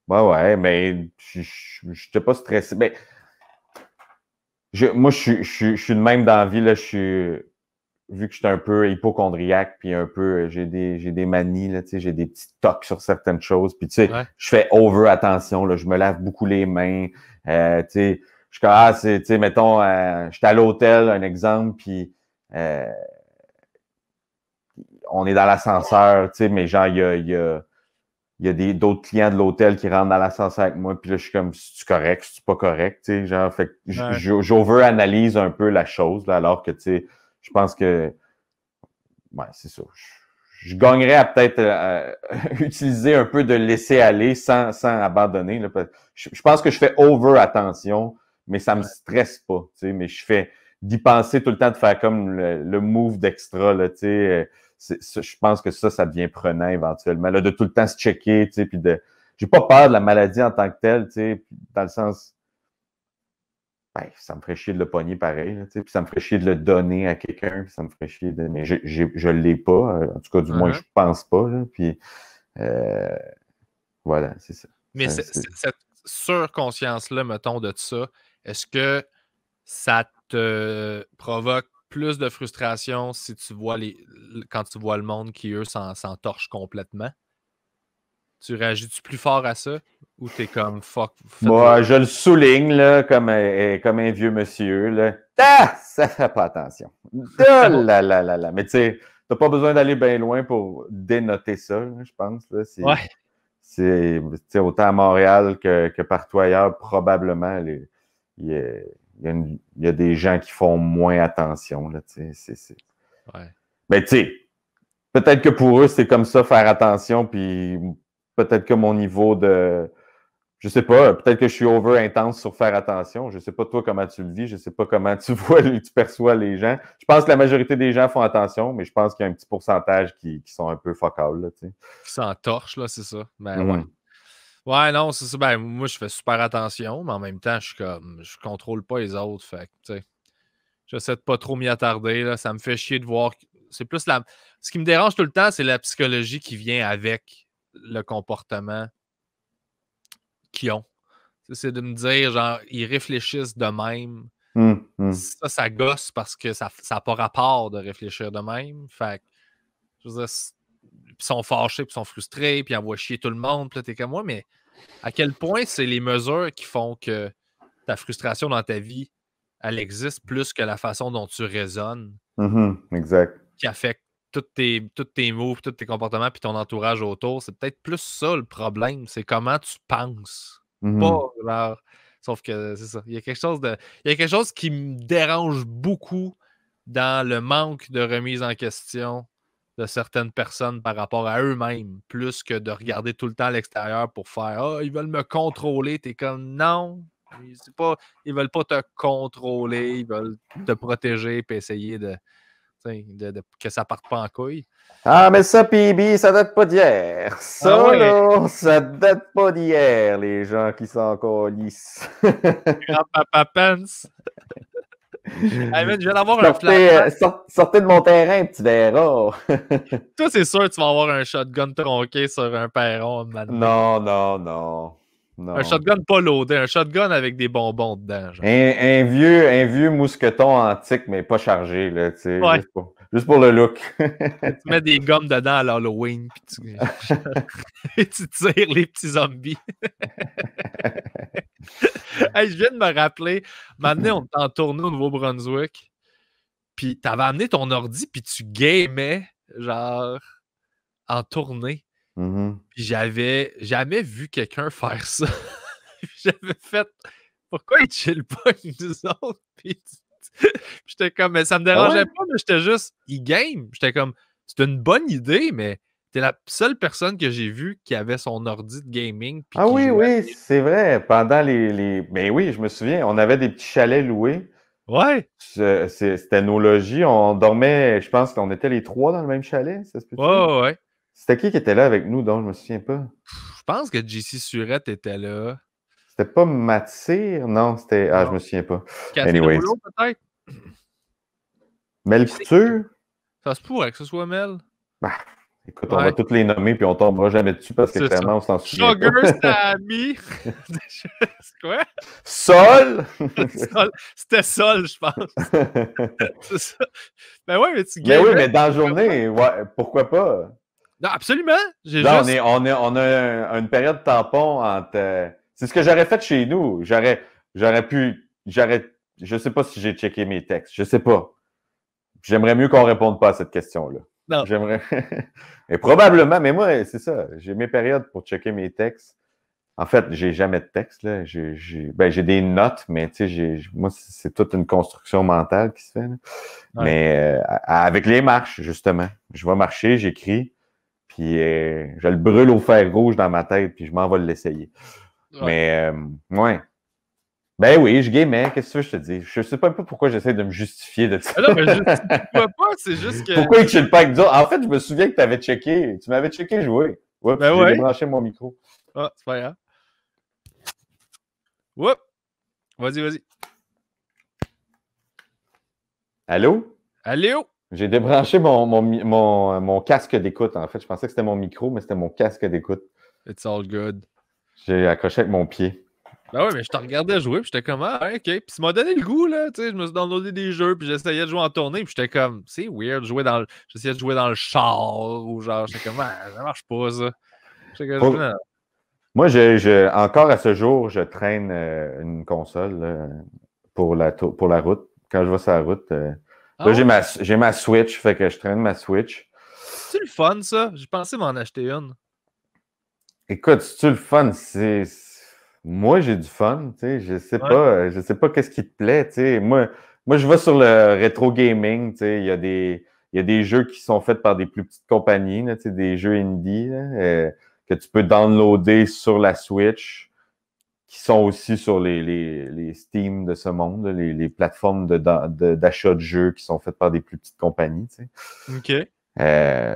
Ouais, mais je n'étais pas stressé. Mais moi, je suis de même dans la vie, là, vu que je suis un peu hypochondriaque, puis un peu, j'ai des manies, là, tu sais, j'ai des petits tocs sur certaines choses, puis tu sais,
Ouais.
je fais over attention, là, je me lave beaucoup les mains, tu sais, je suis comme, tu sais, mettons, j'étais à l'hôtel, un exemple, puis on est dans l'ascenseur, tu sais, mais genre, il y a d'autres clients de l'hôtel qui rentrent dans l'ascenseur avec moi, puis là, je suis comme, c'est-tu correct, c'est-tu pas correct, tu sais, genre, fait que
Ouais.
j'over-analyse un peu la chose, là, alors que, tu sais, je pense que, ouais, c'est ça. Je gagnerais à peut-être utiliser un peu de laisser-aller sans abandonner, là, je pense que je fais over-attention, mais ça me
Ouais.
stresse pas, tu sais, mais je fais d'y penser tout le temps, de faire comme le move d'extra, là, tu sais, je pense que ça devient prenant éventuellement, là, de tout le temps se checker, tu sais, puis j'ai pas peur de la maladie en tant que telle, tu sais, dans le sens, ben, ça me ferait chier de le pogner pareil, là, tu sais, puis ça me ferait chier de le donner à quelqu'un, puis ça me ferait chier de, mais je l'ai pas, en tout cas, du moins,
Uh-huh.
je pense pas, là, puis euh, voilà, c'est ça.
Mais cette surconscience-là, mettons, de ça, est-ce que ça te provoque plus de frustration si tu vois quand tu vois le monde qui, eux, s'en torchent complètement? Tu réagis-tu plus fort à ça? Ou t'es comme fuck, faites
Moi,
vos.
je le souligne, là, comme un vieux monsieur, là. Ah! Ça fait pas attention. Ah là là là là. Mais tu sais, t'as pas besoin d'aller bien loin pour dénoter ça, là, je pense, là.
Ouais.
Tu sais, autant à Montréal que partout ailleurs, probablement, il y a, il y a des gens qui font moins attention, là, tu sais.
Ouais.
Mais tu sais, peut-être que pour eux, c'est comme ça, faire attention, puis peut-être que mon niveau de... Je sais pas, peut-être que je suis over intense sur faire attention. Je sais pas toi comment tu le vis, je sais pas comment tu vois, tu perçois les gens. Je pense que la majorité des gens font attention, mais je pense qu'il y a un petit pourcentage qui sont un peu focal, là, tu sais.
Qui s'en torche, là, c'est ça. Ben ouais.
Mhm.
Ouais, non, c'est ça. Ben, moi, je fais super attention, mais en même temps, je suis comme, je contrôle pas les autres. Fait que, tu sais, j'essaie de pas trop m'y attarder, là. Ça me fait chier de voir. C'est plus la. Ce qui me dérange tout le temps, c'est la psychologie qui vient avec le comportement qu'ils ont. C'est de me dire, genre, ils réfléchissent de même.
Mhm.
Ça gosse parce que ça n'a pas rapport de réfléchir de même. Fait que, je veux dire, ils sont fâchés, puis ils sont frustrés, puis ils envoient chier tout le monde. Puis là, t'es comme moi, mais à quel point c'est les mesures qui font que ta frustration dans ta vie, elle existe plus que la façon dont tu raisonnes,
Mhm. Exact.
qui affecte tous tes moves, tous tes comportements, puis ton entourage autour. C'est peut-être plus ça le problème. C'est comment tu penses. Pas
Mhm.
genre. Sauf que c'est ça. Il y a quelque chose qui me dérange beaucoup dans le manque de remise en question de certaines personnes par rapport à eux-mêmes, plus que de regarder tout le temps à l'extérieur pour faire Ah, ils veulent me contrôler. T'es comme non. C'est pas, ils veulent pas te contrôler, ils veulent te protéger et essayer que ça parte pas en couille.
Ah, mais ça, PB, ça date pas d'hier.
Ah
Ça,
ouais,
là, ça date pas d'hier, les gens qui sont encore lisses.
grand-papa Pence. Hey man, je viens d'avoir un flashback.
Sortez de mon terrain, petit verra.
Toi, c'est sûr que tu vas avoir un shotgun tronqué sur un perron, man.
Non, non, non. Non.
Un shotgun pas loadé, un shotgun avec des bonbons dedans. Genre.
Un vieux mousqueton antique, mais pas chargé, là, tu sais,
Ouais.
juste pour le look.
Tu mets des gommes dedans à l'Halloween, puis et tu tires les petits zombies. Hey, je viens de me rappeler, maintenant, on était en tournée au Nouveau-Brunswick, puis t'avais amené ton ordi, puis tu gamais, genre, en tournée.
Mm-hmm.
Puis j'avais jamais vu quelqu'un faire ça. J'avais fait, pourquoi il chill pas avec nous autres? Puis j'étais comme, mais ça me dérangeait pas, mais j'étais juste, il game. J'étais comme, c'est une bonne idée, mais t'es la seule personne que j'ai vue qui avait son ordi de gaming. Puis
Ah
qui
oui,
jouait.
oui, c'est vrai. Pendant Ben oui, je me souviens, on avait des petits chalets loués.
Ouais.
C'était nos logis. On dormait, je pense qu'on était les 3 dans le même chalet, ça se peut-tu?
Ouais.
C'était qui était là avec nous, donc je me souviens pas.
Je pense que JC Surette était là.
C'était pas Matsir? Non, c'était. Ah, je me souviens pas.
Catherine
Anyways.
Rouleau, peut-être?
Mel Couture?
Ça se pourrait que ce soit Mel.
Bah, écoute, on va toutes les nommer puis on tombera jamais dessus parce que clairement, on s'en souvient
Sugar
pas.
Sammy. C'est quoi?
Sol?
C'était Sol, je pense. C'est ça. Ben ouais, mais tu
Mais oui, mais dans la journée, ouais, pourquoi pas?
Non, absolument.
Là, on a une période tampon entre. C'est ce que j'aurais fait chez nous. Je sais pas si j'ai checké mes textes. Je sais pas. J'aimerais mieux qu'on réponde pas à cette question-là.
Non.
J'aimerais. Et probablement, mais moi, c'est ça. J'ai mes périodes pour checker mes textes. En fait, j'ai jamais de texte, là. J'ai des notes, mais tu sais, moi, c'est toute une construction mentale qui se fait, là. Ouais. Mais avec les marches, justement. Je vais marcher, j'écris, puis je le brûle au fer rouge dans ma tête, puis je m'en vais l'essayer. Ouais. Mais, ouais. Ben oui, je gamais, qu'est-ce que je te dis? Je sais pas pourquoi j'essaie de me justifier de ça.
Non, mais pourquoi pas, c'est juste que...
Pourquoi il chill pas avec nous autres? En fait, je me souviens que tu m'avais checké jouer. Oups,
ben
j'ai débranché mon micro.
Ah, c'est pas grave. Oups! Vas-y.
Allô?
Allô?
J'ai débranché mon casque d'écoute. En fait, je pensais que c'était mon micro, mais c'était mon casque d'écoute.
It's all good.
J'ai accroché avec mon pied.
Ben ouais, mais je te regardais jouer, puis j'étais comme, ah, ok. Puis ça m'a donné le goût, là. Tu sais, je me suis downloadé des jeux, puis j'essayais de jouer en tournée, puis j'étais comme, c'est weird, j'essayais de jouer dans le char, ou genre, j'étais comme, ah, ça marche pas, ça.
Moi, encore à ce jour, je traîne une console là, pour la route. Quand je vais sur la route, là, j'ai ma Switch, fait que je traîne ma Switch.
C'est le fun, ça? J'ai pensé m'en acheter une.
Écoute, c'est-tu le fun? Moi, j'ai du fun, tu sais, je sais pas qu'est-ce qui te plaît, tu sais. Moi, je vais sur le rétro gaming, tu sais, il y a des jeux qui sont faits par des plus petites compagnies, là, tu sais, des jeux indie, là, que tu peux downloader sur la Switch, qui sont aussi sur les Steam de ce monde, les plateformes d'achat de jeux qui sont faites par des plus petites compagnies, tu sais.
OK.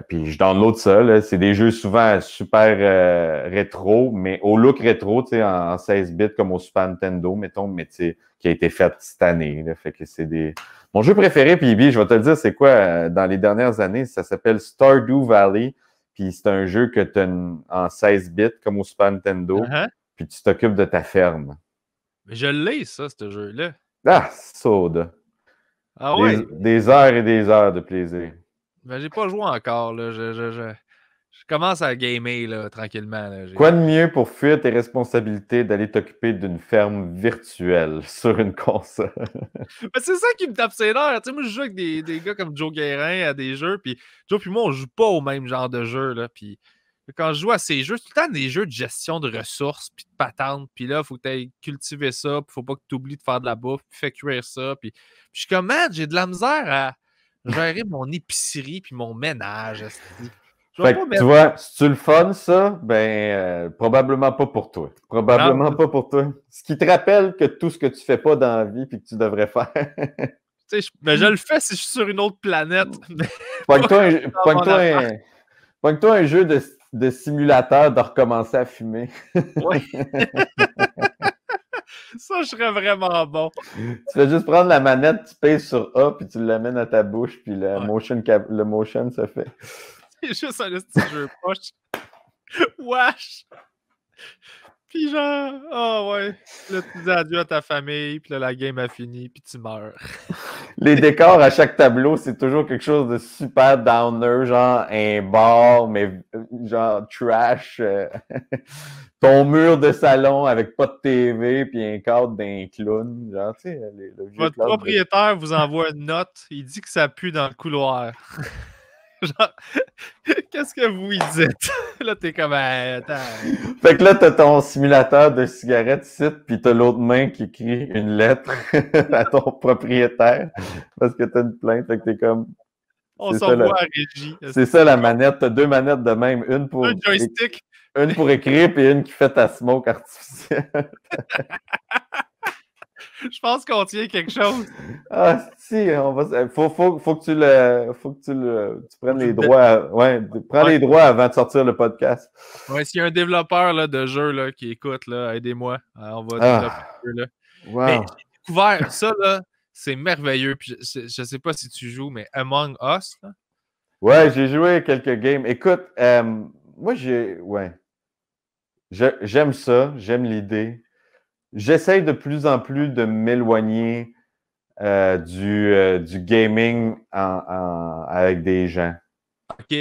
Puis je download ça, là. C'est des jeux souvent super rétro, mais au look rétro, tu sais, en 16 bits comme au Super Nintendo, mettons, mais tu sais, qui a été fait cette année, là. Fait que c'est des... Mon jeu préféré, puis je vais te le dire, c'est quoi, dans les dernières années, ça s'appelle Stardew Valley, puis c'est un jeu que tu as en 16 bits comme au Super Nintendo, puis tu t'occupes de ta ferme.
Mais je l'ai, ça, ce jeu-là.
Ah, soda!
Ah ouais?
Des heures et des heures de plaisir.
Ben, j'ai pas joué encore, là. Je commence à gamer, là, tranquillement. Là.
Quoi de mieux pour fuir tes responsabilités d'aller t'occuper d'une ferme virtuelle sur une console?
Ben, c'est ça qui me tape ses nerfs. Tu sais, moi, je joue avec des gars comme Joe Guérin à des jeux, puis Joe puis moi, on joue pas au même genre de jeu, là. Puis quand je joue à ces jeux, c'est tout le temps des jeux de gestion de ressources, puis de patentes, puis là, il faut que tu ailles cultiver ça, puis faut pas que tu oublies de faire de la bouffe, puis fais cuire ça, puis je suis comme, man, j'ai de la misère à gérer mon épicerie puis mon ménage.
Fait que, tu vois, si tu le fun, ça, ben, probablement pas pour toi. Probablement pas pour toi. Ce qui te rappelle que tout ce que tu fais pas dans la vie puis que tu devrais faire.
Tu sais, mais je le fais si je suis sur une autre planète.
Pogne-toi un jeu de simulateur de recommencer à fumer.
Ouais. Ça, je serais vraiment bon.
Tu fais juste prendre la manette, tu pèses sur A, puis tu l'amènes à ta bouche, puis le motion se fait.
C'est juste un petit jeu poche. Wesh! Puis genre, ah ouais. Là, tu dis adieu à ta famille, puis là, la game a fini, puis tu meurs.
Les décors à chaque tableau, c'est toujours quelque chose de super downer, genre un bar, mais genre trash. Ton mur de salon avec pas de TV, puis un cadre d'un clown. Genre, tu sais, le vieux
Votre
cadre
propriétaire vous envoie une note, il dit que ça pue dans le couloir. Genre, qu'est-ce que vous y dites? Là, t'es comme, attends.
Fait que là, t'as ton simulateur de cigarette ici, puis t'as l'autre main qui écrit une lettre à ton propriétaire parce que t'as une plainte. Fait que t'es comme...
On
C'est ça,
s'envoie à régie.
c'est ça la manette. T'as deux manettes de même.
Un joystick.
Une pour écrire, puis une qui fait ta smoke artificielle.
Je pense qu'on tient quelque chose.
Ah, si, faut que tu prennes les droits. Prends les droits avant de sortir le podcast.
Ouais, s'il y a un développeur là, de jeu là, qui écoute, là, aidez-moi. On va développer un jeu, là.
Wow.
Mais j'ai découvert ça, là, c'est merveilleux. Puis je sais pas si tu joues, mais Among Us, là.
Ouais, j'ai joué quelques games. Écoute, moi, j'aime ça, j'aime l'idée. J'essaye de plus en plus de m'éloigner du gaming avec des gens.
OK.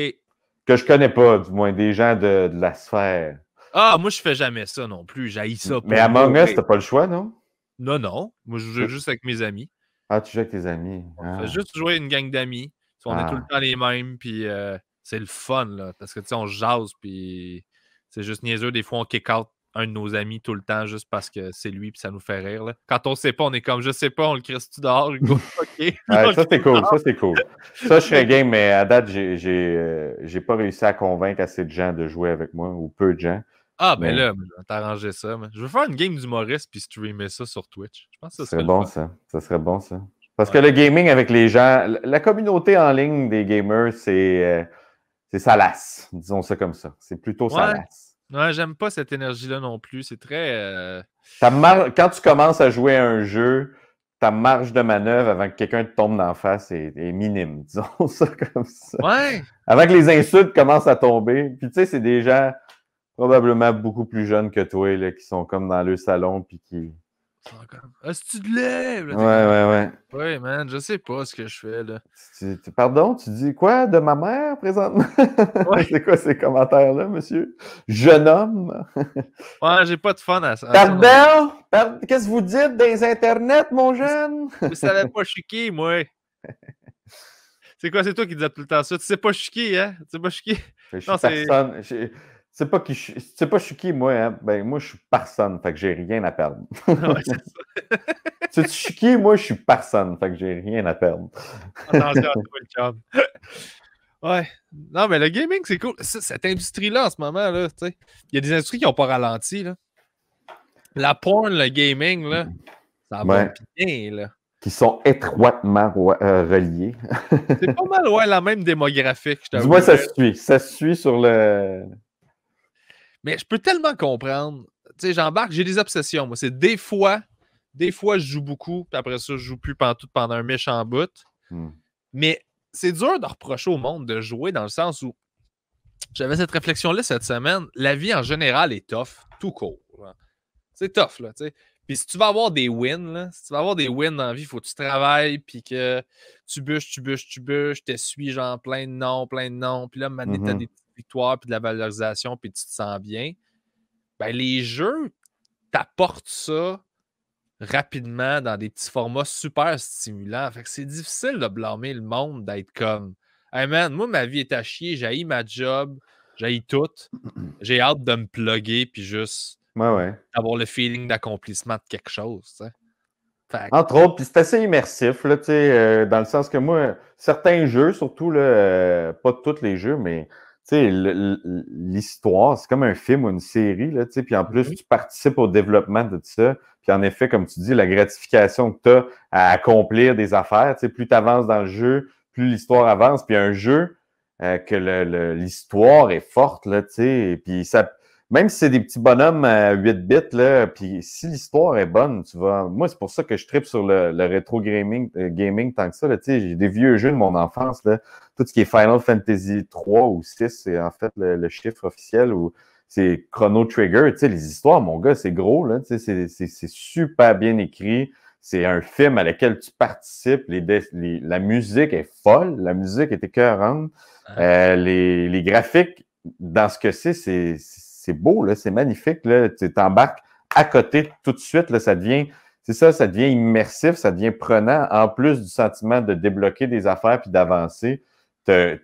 Que je connais pas, du moins, des gens de la sphère.
Ah, moi, je fais jamais ça non plus. J'haïs ça.
Mais Among Us, t'as pas le choix, non?
Non. Moi, je joue juste avec mes amis.
Ah, tu joues avec tes amis.
On fait juste jouer une gang d'amis. On est tout le temps les mêmes, puis c'est le fun, là. Parce que, tu sais, on jase, puis c'est juste niaiseux. Des fois, on kick out un de nos amis tout le temps juste parce que c'est lui, puis ça nous fait rire, là. Quand on sait pas, on est comme, je sais pas, on le crisse-tu dehors, Hugo? OK.
Ouais, ça, c'est cool. Ça, c'est cool. Ça, je serais game, mais à date, j'ai pas réussi à convaincre assez de gens de jouer avec moi, ou peu de gens.
Ah, ben là, je vais t'arranger ça. Man. Je veux faire une game d'humoriste puis streamer ça sur Twitch. Je pense que ça serait
bon, ça. Ça serait bon, ça. Parce que le gaming avec les gens, la communauté en ligne des gamers, c'est salace. Disons ça comme ça. C'est plutôt salace.
Ouais, j'aime pas cette énergie-là non plus. C'est très...
Quand tu commences à jouer à un jeu, ta marge de manœuvre avant que quelqu'un te tombe d'en face est minime. Disons ça comme ça.
Ouais.
Avant que les insultes commencent à tomber. Puis tu sais, c'est des gens probablement beaucoup plus jeunes que toi, là, qui sont comme dans le salon, puis qui...
Est-ce que tu te lèves?
Ouais.
Ouais, man, je sais pas ce que je fais, là.
Pardon, tu dis quoi de ma mère, présentement?
Ouais.
C'est quoi ces commentaires-là, monsieur? Jeune homme?
Ouais, j'ai pas de fun à ça.
Pardon? Qu'est-ce que vous dites dans les internets, mon jeune?
Je savais pas je suis qui, moi. C'est quoi, c'est toi qui disais tout le temps ça? Tu sais pas je suis qui, hein? Tu sais pas je suis qui?
Je suis personne. Tu sais pas je suis qui, moi, hein? Ben, moi, je suis personne, fait que j'ai rien à perdre.
Ouais, c'est ça.
Tu sais, je suis qui? Moi, je suis personne, fait que j'ai rien à perdre.
Attention à toi, le chum. Ouais. Non, mais le gaming, c'est cool. Cette industrie-là, en ce moment, là, tu sais, il y a des industries qui n'ont pas ralenti, là. La porn, le gaming, là, ça va bien, là.
Qui sont étroitement reliés.
C'est pas mal, ouais, la même démographique, je t'avoue.
Dis-moi, ça se suit. Ça se suit sur le...
Mais je peux tellement comprendre. Tu sais, j'embarque, j'ai des obsessions, moi. C'est des fois, je joue beaucoup, puis après ça, je joue plus pendant un méchant bout. Mais c'est dur de reprocher au monde de jouer dans le sens où j'avais cette réflexion-là cette semaine. La vie en général est tough, tout court. C'est tough, là, tu sais. Puis si tu vas avoir des wins, là, si tu vas avoir des wins dans la vie, il faut que tu travailles, puis que tu bûches, t'essuies genre plein de noms. Puis là, maintenant, tu as des petites victoires, puis de la valorisation, puis tu te sens bien. Ben, les jeux t'apportent ça rapidement dans des petits formats super stimulants. Fait que c'est difficile de blâmer le monde d'être comme hey man, moi, ma vie est à chier, j'haïs ma job, j'haïs tout. J'ai hâte de me plugger puis juste avoir le feeling d'accomplissement de quelque chose. T'sais.
Entre autres, puis c'est assez immersif, là, dans le sens que moi, certains jeux, surtout, là, pas tous les jeux, mais l'histoire, c'est comme un film ou une série, là, puis en plus, tu participes au développement de ça. Puis en effet, comme tu dis, la gratification que tu as à accomplir des affaires, plus tu avances dans le jeu, plus l'histoire avance. Puis un jeu que l'histoire est forte, là, puis ça... Même si c'est des petits bonhommes à 8 bits, là, puis si l'histoire est bonne, tu vas... Moi, c'est pour ça que je tripe sur le rétro gaming tant que ça. Là, j'ai des vieux jeux de mon enfance. Là. Tout ce qui est Final Fantasy 3 ou 6, c'est en fait le chiffre officiel. Où c'est Chrono Trigger, tu sais, les histoires, mon gars, c'est gros, là, tu sais, c'est super bien écrit. C'est un film à lequel tu participes. La musique est folle. La musique est écœurante. Les graphiques, dans ce que c'est beau, là, c'est magnifique. Là. Tu t'embarques à côté tout de suite. Là, ça devient immersif, ça devient prenant. En plus du sentiment de débloquer des affaires puis d'avancer, t'es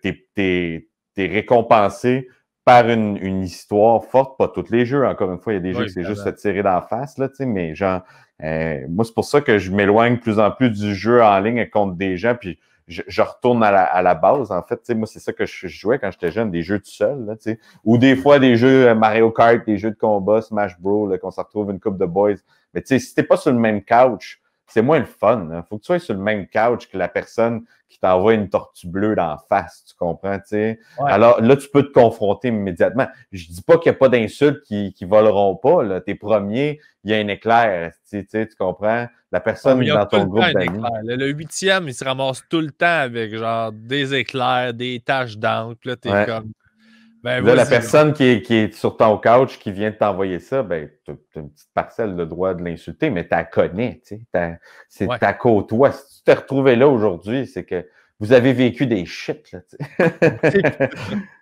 récompensé par une histoire forte. Pas tous les jeux, encore une fois. Il y a des jeux que c'est juste se tirer d'en face, là, tu sais, mais genre, moi, c'est pour ça que je m'éloigne de plus en plus du jeu en ligne contre des gens, puis je retourne à la base, en fait. Tu sais, moi, c'est ça que je jouais quand j'étais jeune, des jeux tout seul, là, tu sais. Ou des fois, des jeux Mario Kart, des jeux de combat, Smash Bros, là, qu'on se retrouve une couple de boys. Mais tu sais, si t'es pas sur le même couch, c'est moins le fun. Hein. Faut que tu sois sur le même couch que la personne qui t'envoie une tortue bleue d'en face, tu comprends, tu sais. Ouais. Alors là, tu peux te confronter immédiatement. Je dis pas qu'il n'y a pas d'insultes qui voleront pas, là. T'es premier, il y a un éclair, tu comprends? La personne dans ton groupe d'amis.
Le 8e, il se ramasse tout le temps avec genre des éclairs, des taches d'encre. Là, t'es comme...
Ben, là, la personne qui est sur ton couch, qui vient de t'envoyer ça, ben, tu as une petite parcelle de droit de l'insulter, mais tu la connais, tu sais. C'est ta côtoie. Si tu t'es retrouvé là aujourd'hui, c'est que vous avez vécu des shit, là, tu sais.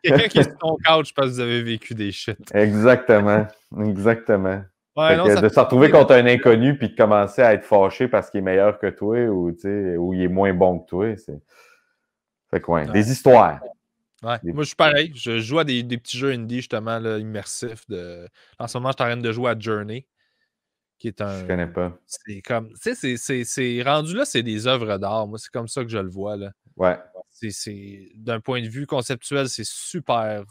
Quelqu'un qui est sur ton couch parce que vous avez vécu des shit.
Exactement. Exactement.
Ouais, non,
de se retrouver contre un inconnu puis de commencer à être fâché parce qu'il est meilleur que toi ou, tu sais, ou il est moins bon que toi, c'est... Fait que, ouais, des histoires.
Ouais. Moi, je suis pareil. Je joue à des petits jeux indie, justement, là, immersifs. En ce moment, je suis en train de jouer à Journey, qui est un...
Je connais pas.
C'est comme... Tu sais, c'est rendu là, c'est des œuvres d'art. Moi, c'est comme ça que je le vois, là.
Ouais.
D'un point de vue conceptuel, c'est super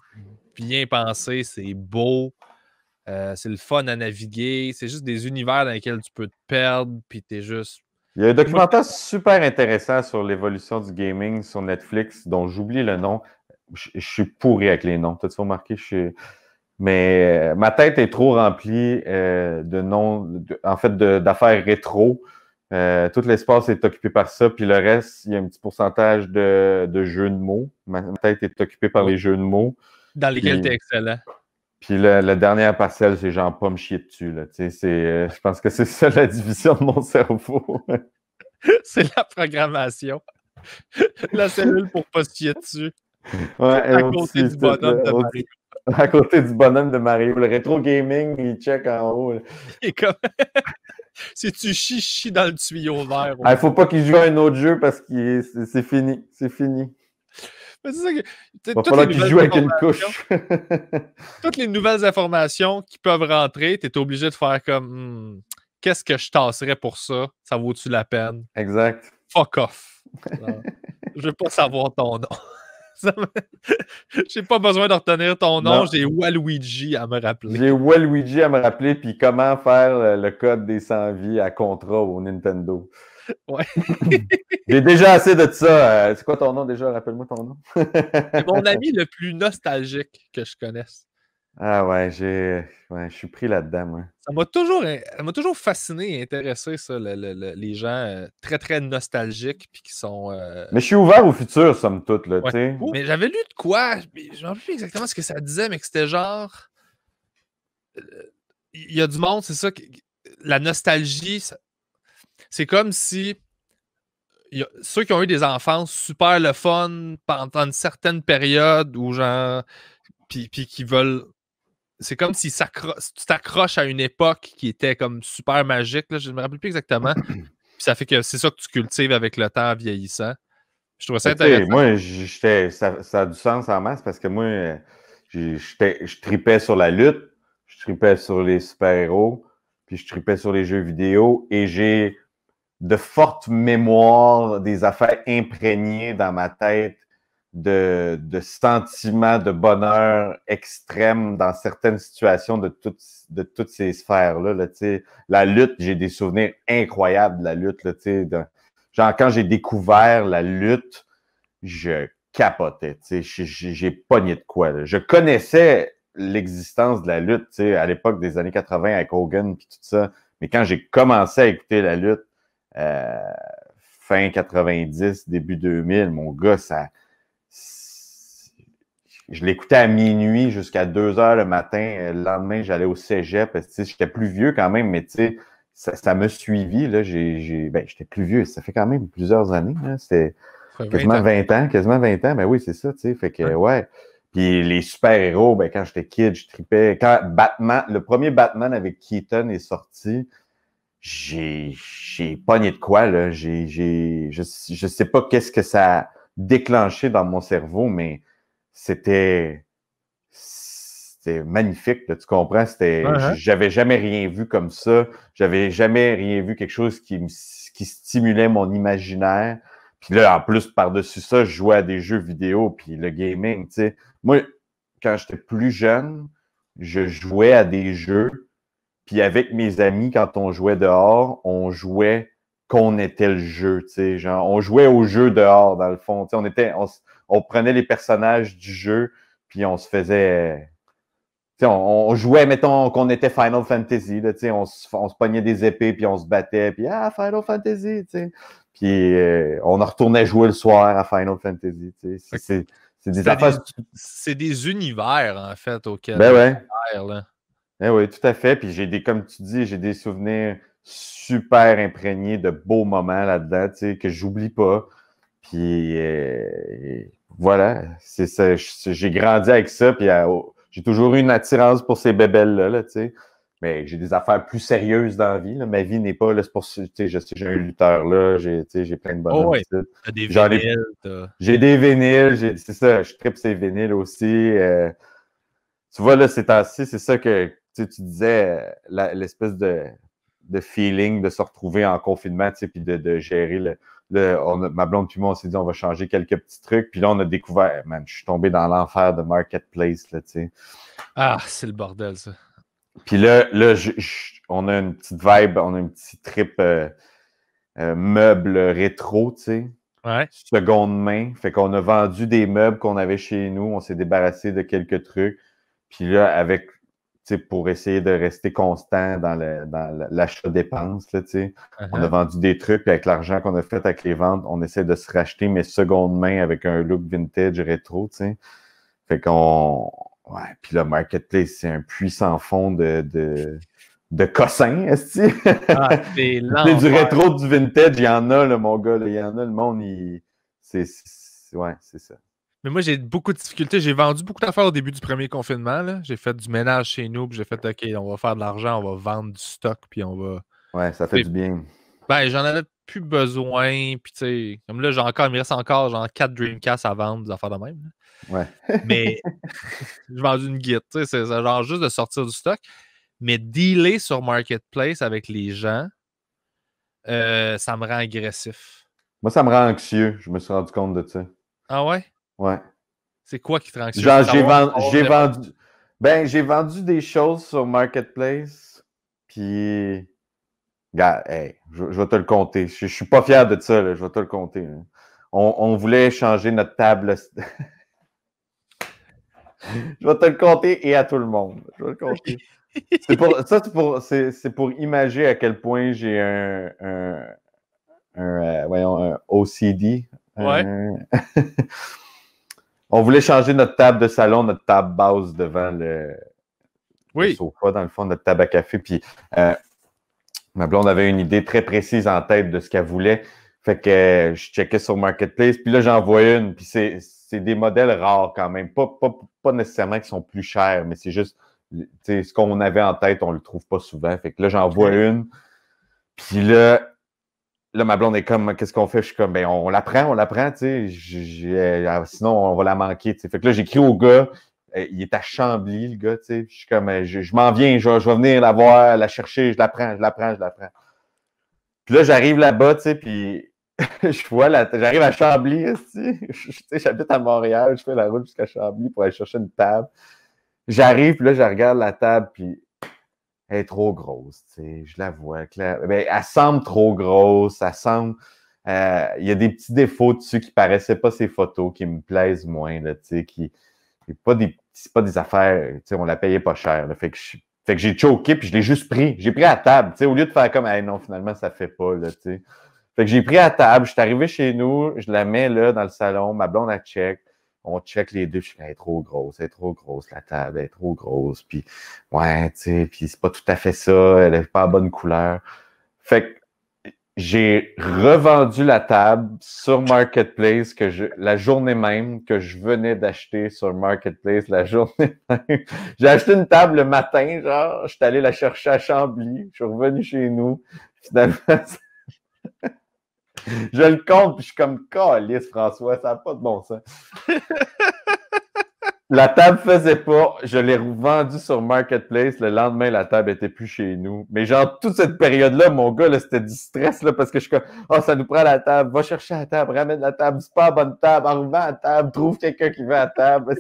bien pensé, c'est beau, c'est le fun à naviguer, c'est juste des univers dans lesquels tu peux te perdre, puis t'es juste...
Il y a un documentaire super intéressant sur l'évolution du gaming sur Netflix, dont j'oublie le nom. Je suis pourri avec les noms. T'as-tu remarqué? Mais ma tête est trop remplie de noms, en fait, d'affaires rétro. Tout l'espace est occupé par ça, puis le reste, il y a un petit pourcentage de jeux de mots. Ma tête est occupée par les jeux de mots.
Dans lesquels tu es excellent.
Puis la dernière parcelle, c'est genre pas me chier dessus. Là. Je pense que c'est ça la division de mon cerveau.
C'est la programmation. La cellule pour pas se chier dessus.
Ouais,
à côté du bonhomme de Mario.
À côté du bonhomme de Mario. Le rétro gaming, il check en haut.
Il est comme... si tu chies dans le tuyau vert.
Il faut pas qu'il joue à un autre jeu parce que c'est fini. C'est fini.
Mais c'est ça que...
Il va falloir qu'il joue avec une couche.
Toutes les nouvelles informations qui peuvent rentrer, tu es obligé de faire comme qu'est-ce que je tasserais pour ça? Ça vaut-tu la peine?
Exact.
Fuck off. Je veux pas savoir ton nom. J'ai pas besoin de retenir ton nom, j'ai Waluigi à me rappeler.
J'ai Waluigi à me rappeler, puis comment faire le code des 100 vies à Contra au Nintendo.
Ouais.
J'ai déjà assez de ça. C'est quoi ton nom déjà? Rappelle-moi ton nom.
C'est mon ami le plus nostalgique que je connaisse.
Ah ouais, je suis pris là-dedans, moi.
Ça m'a toujours fasciné et intéressé, ça, les gens très, très nostalgiques puis qui sont...
Mais je suis ouvert au futur, somme toute, là, tu sais.
Mais j'avais lu de quoi? Je ne me rappelle plus exactement ce que ça disait, mais que c'était genre... Il y a du monde, c'est ça, la nostalgie, c'est comme si ceux qui ont eu des enfances super le fun pendant une certaine période ou genre... Puis qui veulent... C'est comme si tu t'accroches à une époque qui était comme super magique. Là, je ne me rappelle plus exactement. Puis ça fait que c'est ça que tu cultives avec le temps en vieillissant. Je trouve ça intéressant.
Moi, ça a du sens en masse parce que moi, je tripais sur la lutte, je tripais sur les super-héros, puis je tripais sur les jeux vidéo et j'ai de fortes mémoires des affaires imprégnées dans ma tête de sentiments de bonheur extrême dans certaines situations de toutes ces sphères-là. Là, la lutte, j'ai des souvenirs incroyables de la lutte. Là, genre, quand j'ai découvert la lutte, je capotais. J'ai pogné de quoi. Là. Je connaissais l'existence de la lutte à l'époque des années 80 avec Hogan et tout ça. Mais quand j'ai commencé à écouter la lutte, fin 90, début 2000, mon gars, je l'écoutais à minuit jusqu'à 2 heures le matin. Le lendemain, j'allais au cégep. Tu sais, j'étais plus vieux quand même, mais tu sais, ça m'a suivi. Là, ben, j'étais plus vieux. Ça fait quand même plusieurs années. Là. C'était quasiment 20 ans. Quasiment 20 ans. Ben oui, c'est ça, tu sais. Fait que, ouais. Puis les super-héros, ben, quand j'étais kid, je tripais. Quand Batman, le premier Batman avec Keaton est sorti, j'ai pogné de quoi, là. Je sais pas qu'est-ce que ça a déclenché dans mon cerveau, mais c'était magnifique, là, tu comprends? J'avais jamais rien vu comme ça. J'avais jamais rien vu quelque chose qui stimulait mon imaginaire. Puis là, en plus, par-dessus ça, je jouais à des jeux vidéo, puis le gaming, tu sais. Moi, quand j'étais plus jeune, je jouais à des jeux, puis avec mes amis, quand on jouait dehors, on jouait qu'on était le jeu, tu sais. Genre, on jouait au jeu dehors, dans le fond. Tu sais, on prenait les personnages du jeu, puis on se faisait... On jouait, mettons, qu'on était Final Fantasy, là, on se pognait des épées, puis on se battait, puis Final Fantasy, t'sais. Puis on en retournait jouer le soir à Final Fantasy. C'est des affaires...
C'est des univers, en fait, auxquels...
Ben ouais. Là. Ben oui, tout à fait. Puis comme tu dis, j'ai des souvenirs super imprégnés de beaux moments là-dedans, que j'oublie pas. Puis voilà, c'est ça. J'ai grandi avec ça, puis j'ai toujours eu une attirance pour ces bébelles-là, là, tu sais. Mais j'ai des affaires plus sérieuses dans la vie. Là. Ma vie n'est pas, là, c'est pour ça, tu sais, j'ai un lutteur là, j'ai plein de bonhommes.
Oh ouais, t'as des vinyles.
J'ai des vinyles, c'est ça, je tripe ces vinyles aussi. Tu vois, là, ces temps-ci, c'est ça que tu disais, l'espèce de feeling de se retrouver en confinement, tu sais, puis de gérer ma blonde puis moi, on s'est dit, on va changer quelques petits trucs. Puis là, on a découvert, man, je suis tombé dans l'enfer de Marketplace, là, tu sais.
Ah, c'est le bordel, ça.
Puis là on a une petite vibe, on a un petit trip meuble rétro, tu sais.
Ouais.
Seconde main. Fait qu'on a vendu des meubles qu'on avait chez nous. On s'est débarrassé de quelques trucs. Puis là, pour essayer de rester constant dans l'achat-dépense, là, tu sais. On a vendu des trucs, puis avec l'argent qu'on a fait avec les ventes, on essaie de se racheter, mais seconde main avec un look vintage rétro, tu sais. Fait qu'on... Ouais, puis le Marketplace, c'est un puits sans fond de cossins, est-ce que du rétro, du vintage, il y en a, là, mon gars, là, il y en a, le monde, ouais, c'est ça.
Mais moi, j'ai beaucoup de difficultés. J'ai vendu beaucoup d'affaires au début du premier confinement. Là. J'ai fait du ménage chez nous, puis j'ai fait OK, on va faire de l'argent, on va vendre du stock, puis on va.
Ouais, ça fait du bien.
Ben, j'en avais plus besoin, puis tu sais, comme là, il me reste encore genre 4 Dreamcast à vendre, des affaires de même. Là.
Ouais.
Mais j'ai vendu une guide, tu sais, c'est genre juste de sortir du stock. Mais dealer sur Marketplace avec les gens, ça me rend agressif.
Moi, ça me rend anxieux. Je me suis rendu compte de ça.
Ah ouais?
Ouais.
C'est quoi qui te rend anxieux?
Genre, j'ai vendu des choses sur Marketplace, puis... Regarde, hey, je vais te le compter. Je suis pas fier de ça, là, je vais te le compter. Là. On voulait changer notre table. Je vais te le compter et à tout le monde. Je vais le compter. C'est pour imager à quel point j'ai un OCD.
Ouais.
On voulait changer notre table de salon, notre table basse devant le sofa, dans le fond, notre table à café. Puis ma blonde avait une idée très précise en tête de ce qu'elle voulait. Fait que je checkais sur Marketplace. Puis là, j'en vois une. Puis c'est des modèles rares quand même. Pas nécessairement qui sont plus chers, mais c'est juste ce qu'on avait en tête, on le trouve pas souvent. Fait que là, j'en vois une. Puis là, ma blonde est comme, qu'est-ce qu'on fait? Je suis comme, ben, on la prend, tu sais. Sinon, on va la manquer, tu sais. Fait que là, j'écris au gars, il est à Chambly, le gars, tu sais. Je suis comme, je m'en viens, je vais venir la voir, la chercher, je la prends. Puis là, j'arrive là-bas, tu sais, puis j'arrive à Chambly, tu sais, j'habite à Montréal, je fais la route jusqu'à Chambly pour aller chercher une table. J'arrive, puis là, je regarde la table, puis elle est trop grosse, tu sais, je la vois. Ben, elle semble trop grosse, elle semble... Il y a des petits défauts dessus qui paraissaient pas ces photos, qui me plaisent moins, là, tu sais, c'est pas des affaires, tu sais, on la payait pas cher, là, fait que j'ai choqué, puis je l'ai juste pris. J'ai pris à table, tu sais, au lieu de faire comme, hey, non, finalement, ça fait pas, là, tu sais. Fait que j'ai pris à table, je suis arrivé chez nous, je la mets là dans le salon, ma blonde, elle check. on check les deux, je suis elle est trop grosse, la table elle est trop grosse, puis ouais, tu sais, puis c'est pas tout à fait ça, elle est pas à bonne couleur. Fait que j'ai revendu la table sur Marketplace la journée même que je venais d'acheter sur Marketplace, la journée même. J'ai acheté une table le matin, genre, je suis allé la chercher à Chambly, je suis revenu chez nous. Finalement, je le compte, puis je suis comme calisse, François, ça n'a pas de bon sens. La table faisait pas. Je l'ai revendue sur Marketplace. Le lendemain, la table était plus chez nous. Mais genre, toute cette période-là, mon gars, là, c'était du stress, là, parce que je suis comme, oh, ça nous prend la table. Va chercher la table, ramène la table. C'est pas la bonne table. En revend la table. Trouve quelqu'un qui veut la table.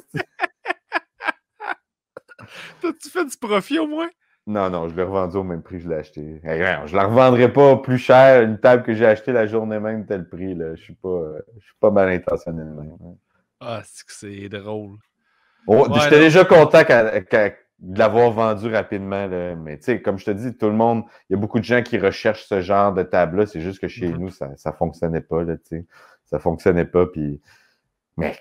T'as-tu fait du profit au moins?
Non, je l'ai revendu au même prix que je l'ai acheté. Je la revendrai pas plus cher. Une table que j'ai achetée la journée même, tel prix, là. Je suis pas mal intentionnel, même.
Ah, c'est drôle.
Oh,
Ouais,
j'étais déjà content de l'avoir vendu rapidement, là. Mais tu sais, comme je te dis, tout le monde, il y a beaucoup de gens qui recherchent ce genre de table-là. C'est juste que chez nous, ça fonctionnait pas, là, tu sais. Ça fonctionnait pas, puis... Mais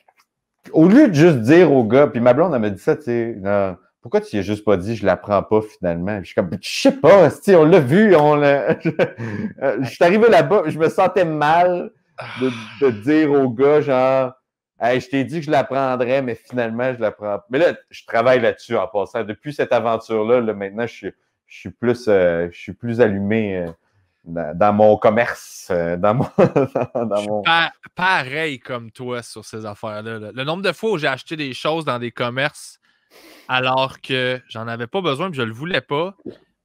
au lieu de juste dire au gars, puis ma blonde, elle m'a dit ça, tu sais, pourquoi tu lui as juste pas dit, je la prends pas finalement? Puis je suis comme, je sais pas, on l'a vu, je suis arrivé là-bas, je me sentais mal de dire au gars, genre, hey, je t'ai dit que je la prendrais, mais finalement, je la prends. Mais là, je travaille là-dessus en passant. Depuis cette aventure-là, là, maintenant, je suis plus allumé dans mon commerce, dans mon...
Pareil comme toi sur ces affaires-là. Là. Le nombre de fois où j'ai acheté des choses dans des commerces alors que j'en avais pas besoin et je le voulais pas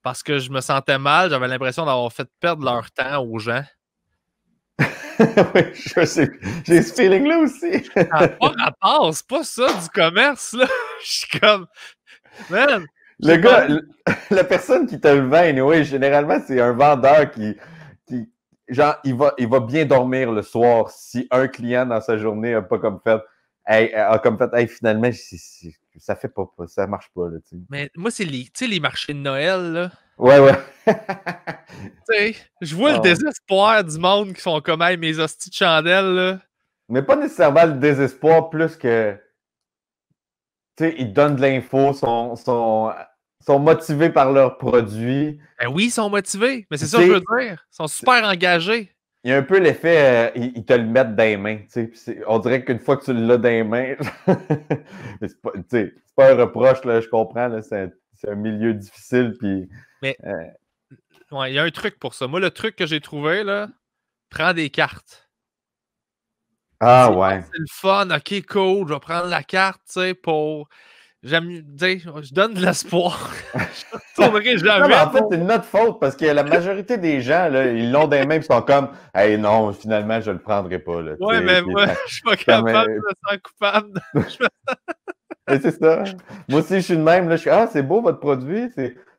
parce que je me sentais mal, j'avais l'impression d'avoir fait perdre leur temps aux gens.
Oui, je sais. J'ai ce feeling-là aussi.
Ça n'a pas rapport, c'est pas ça du commerce, là. Je suis comme, man.
Le gars, la personne qui te le vend, anyway, généralement, c'est un vendeur qui genre, il va bien dormir le soir si un client dans sa journée a pas comme fait, hey, finalement, ça fait pas, ça marche pas, là, tu sais.
Mais moi, c'est les marchés de Noël, là.
Ouais.
Je vois le désespoir du monde qui sont comme, hey, mes hosties de chandelles, là.
Mais pas nécessairement le désespoir, plus que, tu sais, ils donnent de l'info, sont motivés par leurs produits.
Ben oui, ils sont motivés, mais c'est ça que je veux dire. Ils sont super engagés.
Il y a un peu l'effet, ils te le mettent dans les mains. On dirait qu'une fois que tu l'as dans les mains, c'est pas un reproche, là, je comprends, là, c'est un milieu difficile. Puis,
mais ouais, il y a un truc pour ça. Moi, le truc que j'ai trouvé, là, prends des cartes.
Ah ouais.
C'est le fun, ok, cool, je vais prendre la carte, tu sais, pour. Je donne de l'espoir. Je retournerai jamais.
Non, mais en fait, c'est de notre faute parce que la majorité des gens, là, ils l'ont dans les mains et sont comme, hey, non, finalement, je le prendrai pas. Là,
ouais, mais moi, je suis pas capable, je me sens coupable.
C'est ça. Moi aussi, je suis de même. Là, je suis, c'est beau votre produit.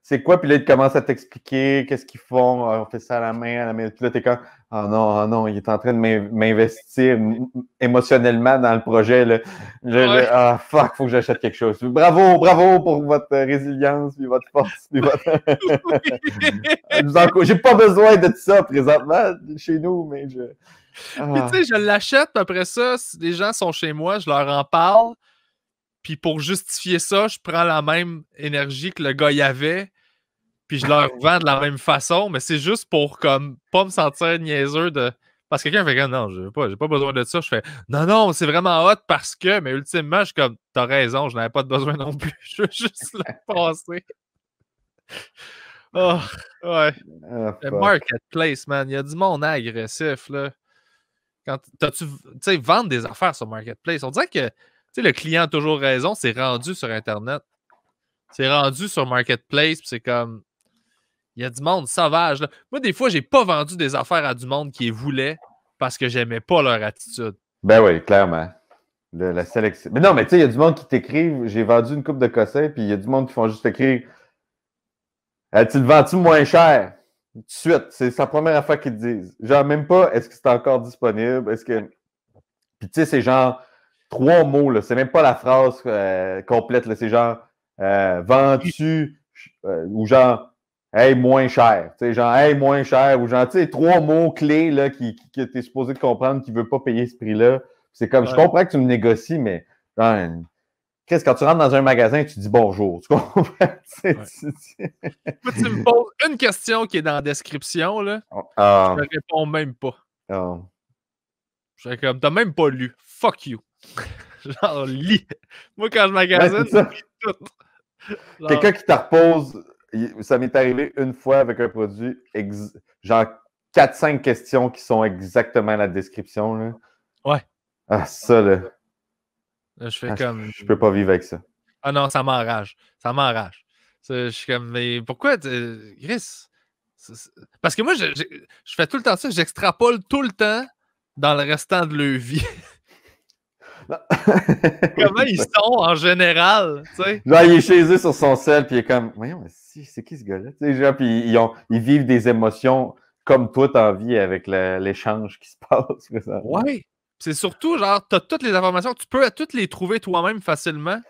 C'est quoi? Puis là, ils commencent à t'expliquer qu'est-ce qu'ils font. On fait ça à la main. Puis là, t'es comme, non, il est en train de m'investir émotionnellement dans le projet. Là. Fuck, faut que j'achète quelque chose. Bravo pour votre résilience, puis votre force. Puis J'ai pas besoin de ça présentement chez nous, mais je.
Puis tu sais, je l'achète, après ça, si les gens sont chez moi, je leur en parle. Puis pour justifier ça, je prends la même énergie que le gars y avait, puis je leur vends de la même façon, mais c'est juste pour comme pas me sentir niaiseux de. Parce que quelqu'un fait comme non, j'ai pas besoin de ça. Je fais non, c'est vraiment hot parce que, mais ultimement, je suis comme t'as raison, je n'avais pas de besoin non plus. Je veux juste le passer. Oh, ouais. Le marketplace, man. Il y a du monde agressif, là. Quand tu sais, vendre des affaires sur Marketplace, on dirait que le client a toujours raison, c'est rendu sur Internet. C'est rendu sur Marketplace, puis c'est comme. Il y a du monde sauvage. Là. Moi, des fois, j'ai pas vendu des affaires à du monde qui les voulait parce que j'aimais pas leur attitude.
Ben oui, clairement. La sélection. Mais non, mais tu sais, il y a du monde qui t'écrivent. J'ai vendu une coupe de cossins, puis il y a du monde qui font juste écrire tu le vends-tu moins cher? Tout de suite. C'est la première affaire qu'ils te disent. Genre, même pas est-ce que c'est encore disponible? Est-ce que. Puis tu sais, c'est genre 3 mots, là. C'est même pas la phrase complète, là. C'est genre vends-tu ou genre hey, moins cher. Tu sais, genre hey, moins cher. Ou genre, tu sais, 3 mots clés là, que tu es supposé de comprendre qui ne veut pas payer ce prix-là. C'est comme, je comprends que tu me négocies, mais genre, Chris, quand tu rentres dans un magasin, tu dis bonjour. Tu comprends?
Moi, tu me poses une question qui est dans la description, là, je te réponds même pas. Je serais comme, t'as même pas lu. Fuck you. Genre, lis. Moi, quand je magasine, je lis tout. Genre...
Quelqu'un qui te repose, ça m'est arrivé une fois avec un produit, genre 4-5 questions qui sont exactement la description. Là.
Ouais.
Ah, ça, là.
Je fais comme...
Je peux pas vivre avec ça.
Ah non, ça m'enrage. Ça m'enrage. Je suis comme, mais pourquoi, Chris? Parce que moi, je fais tout le temps ça. J'extrapole tout le temps dans le restant de leur vie. Comment ils sont en général, tu sais?
Genre, il est chez eux sur son sel, puis il est comme, voyons, c'est qui ce gars-là? Tu sais, genre, puis ils vivent des émotions comme toi, t'en vis avec l'échange qui se passe.
Ouais. C'est surtout, genre, t'as toutes les informations, tu peux toutes les trouver toi-même facilement,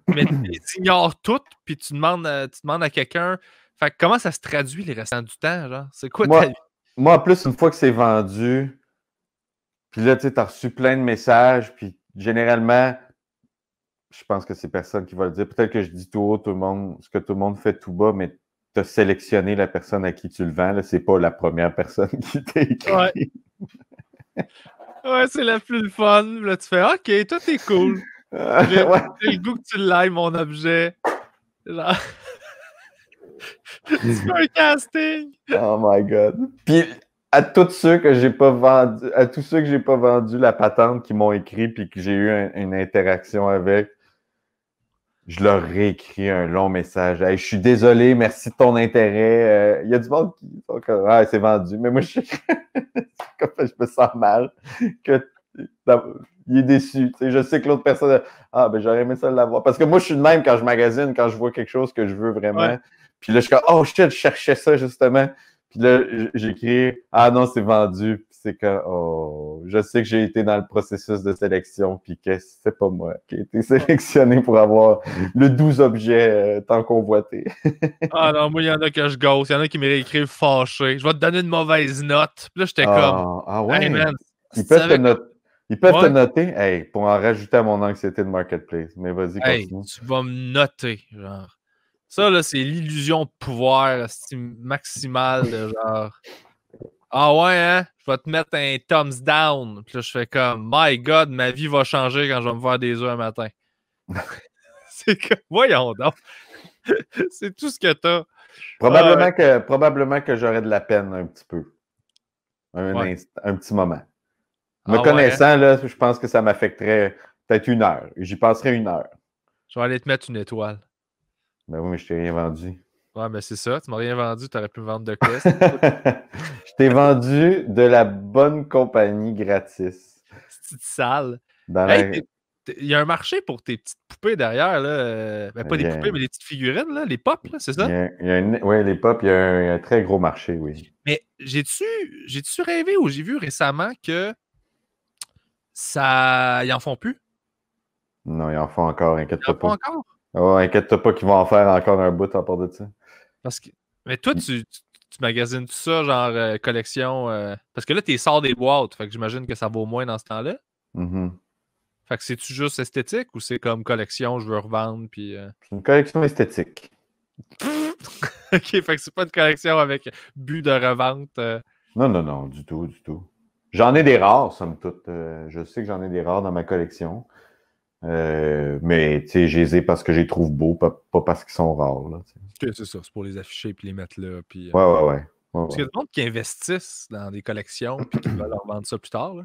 mais tu les ignores toutes, puis tu demandes à quelqu'un. Fait que comment ça se traduit les restants du temps, genre? C'est quoi ta vie?
Moi, en plus, une fois que c'est vendu, puis là, tu sais, t'as reçu plein de messages, puis généralement, je pense que c'est personne qui va le dire. Peut-être que je dis tout haut, tout le monde, ce que tout le monde fait tout bas, mais tu as sélectionné la personne à qui tu le vends. C'est pas la première personne qui t'a écrit.
Ouais, ouais, c'est la plus le fun. Là, tu fais OK, toi, t'es cool. J'ai le goût que tu l'ailles, mon objet. Genre... tu fais un casting.
Oh my God. Puis à tous ceux que j'ai pas vendu, à tous ceux que j'ai pas vendu la patente qui m'ont écrit puis que j'ai eu une interaction avec, je leur réécris un long message. Hey, je suis désolé, merci de ton intérêt. Il y a du monde qui sont comme ah, c'est vendu. Mais moi, je me sens mal que il est déçu. Tu sais, je sais que l'autre personne ah ben j'aurais aimé ça l'avoir. Parce que moi, je suis de même quand je magasine, quand je vois quelque chose que je veux vraiment. Ouais. Puis là, je suis comme oh shit, je cherchais ça justement. Puis là, j'écris ah non, c'est vendu. Puis c'est que oh, je sais que j'ai été dans le processus de sélection, puis que c'est pas moi qui ai été sélectionné pour avoir le 12 objets tant convoités.
Ah non, moi, il y en a que je gosse. Il y en a qui m'écrivent fâché. Je vais te donner une mauvaise note. Puis là, j'étais comme
ah ouais.
Hey man,
ils peuvent te noter hey, pour en rajouter à mon anxiété de marketplace. Mais vas-y, continue.
Tu vas me noter, genre. Ça, là, c'est l'illusion de pouvoir maximale de genre. Ah ouais, hein? Je vais te mettre un thumbs down. Puis là, je fais comme My God, ma vie va changer quand je vais me faire des œufs un matin. C'est que, voyons donc. C'est tout ce que t'as.
Probablement que j'aurais de la peine un petit peu. Un petit moment. Me connaissant, là, je pense que ça m'affecterait peut-être 1 heure. J'y passerais 1 heure.
Je vais aller te mettre une étoile.
Ben oui, mais je t'ai rien vendu.
Ouais, mais c'est ça. Tu m'as rien vendu, tu aurais pu me vendre de quoi?
Je t'ai vendu de la bonne compagnie gratis.
C'est sale. Il y a un marché pour tes petites poupées derrière, là. Ben, pas des poupées, mais des petites figurines, là, les pop, là, c'est ça?
Oui, les pop, il y a un très gros marché, oui.
Mais j'ai-tu rêvé ou j'ai vu récemment que ça. Ils en font plus?
Non, ils en font encore, inquiète-toi pas.
Ils en font encore?
Oh, inquiète-toi pas qu'ils vont en faire encore un bout à part de ça.
Parce que. Mais toi, tu magasines tout ça, genre collection. Parce que là, tu sors des boîtes. Fait que j'imagine que ça vaut moins dans ce temps-là.
Mm-hmm.
Fait que c'est-tu juste esthétique ou c'est comme collection, je veux revendre, puis...
C'est une collection esthétique.
OK, fait que c'est pas une collection avec but de revente.
Non, du tout, du tout. J'en ai des rares, somme toute. Je sais que j'en ai des rares dans ma collection. Mais, tu sais, je les ai parce que je les trouve beaux, pas parce qu'ils sont rares. Là,
okay, c'est ça, c'est pour les afficher puis les mettre là. Puis,
ouais.
Parce qu'il y a des gens qui investissent dans des collections puis qui veulent leur vendre ça plus tard. Là.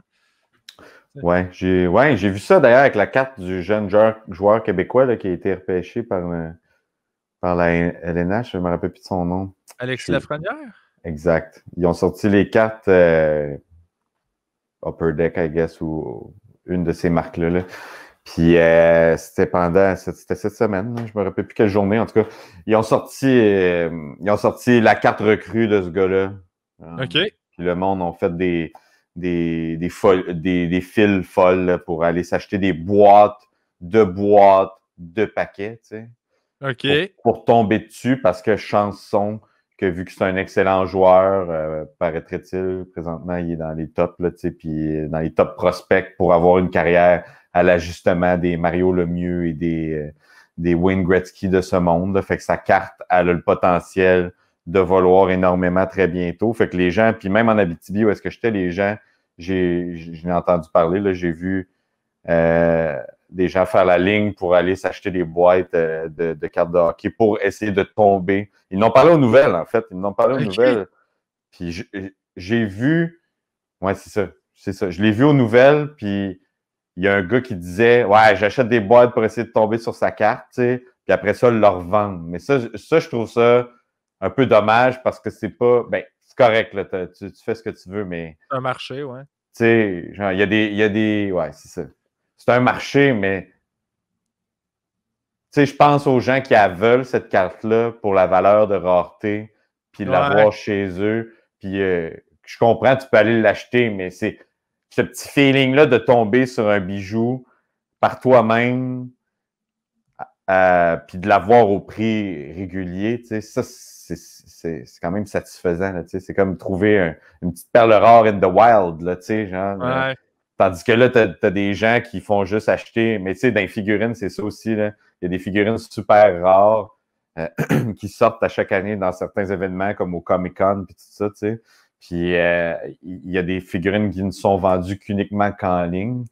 Ouais, j'ai vu ça d'ailleurs avec la carte du jeune joueur québécois là, qui a été repêché par la LNH, je ne me rappelle plus de son nom.
Alexis Lafrenière?
Exact. Ils ont sorti les cartes Upper Deck, I guess, ou une de ces marques-là. Là. Puis c'était cette semaine, là, je me rappelle plus quelle journée, en tout cas. Ils ont sorti la carte recrue de ce gars-là.
OK.
Puis le monde ont fait des files folles là, pour aller s'acheter des boîtes de paquets, tu sais.
OK.
Pour tomber dessus parce que chance sont que vu que c'est un excellent joueur, paraîtrait-il, présentement, il est dans les tops, là, puis dans les top prospects pour avoir une carrière à l'ajustement des Mario Lemieux et des Wayne Gretzky de ce monde. Là. Fait que sa carte, elle a le potentiel de valoir énormément très bientôt. Fait que les gens, puis même en Abitibi, où est-ce que j'étais, les gens, je l'ai entendu parler, là, j'ai vu des gens faire la ligne pour aller s'acheter des boîtes de cartes de hockey pour essayer de tomber. Ils n'ont parlé aux nouvelles, en fait. Ils n'ont parlé aux nouvelles. Puis j'ai vu... Ouais, c'est ça. C'est ça. Je l'ai vu aux nouvelles, puis il y a un gars qui disait « Ouais, j'achète des boîtes pour essayer de tomber sur sa carte, tu sais. » Puis après ça, le revendre. Mais ça, je trouve ça un peu dommage parce que c'est pas... Ben, c'est correct, là. Tu fais ce que tu veux, mais...
Un marché, ouais.
Tu sais, genre, il y a des... Ouais, c'est ça. C'est un marché, mais... Tu sais, je pense aux gens qui veulent cette carte-là pour la valeur de rareté, puis l'avoir chez eux. Puis je comprends, tu peux aller l'acheter, mais c'est ce petit feeling-là de tomber sur un bijou par toi-même, puis de l'avoir au prix régulier, tu sais, ça, c'est quand même satisfaisant, là, tu sais. C'est comme trouver une petite perle rare in the wild, là, tu sais, genre.
Ouais.
Tandis que là, t'as des gens qui font juste acheter, mais tu sais, dans les figurines, c'est ça aussi, là. Il y a des figurines super rares qui sortent à chaque année dans certains événements, comme au Comic-Con, puis tout ça, tu sais. Puis il y a des figurines qui ne sont vendues qu'uniquement qu'en ligne.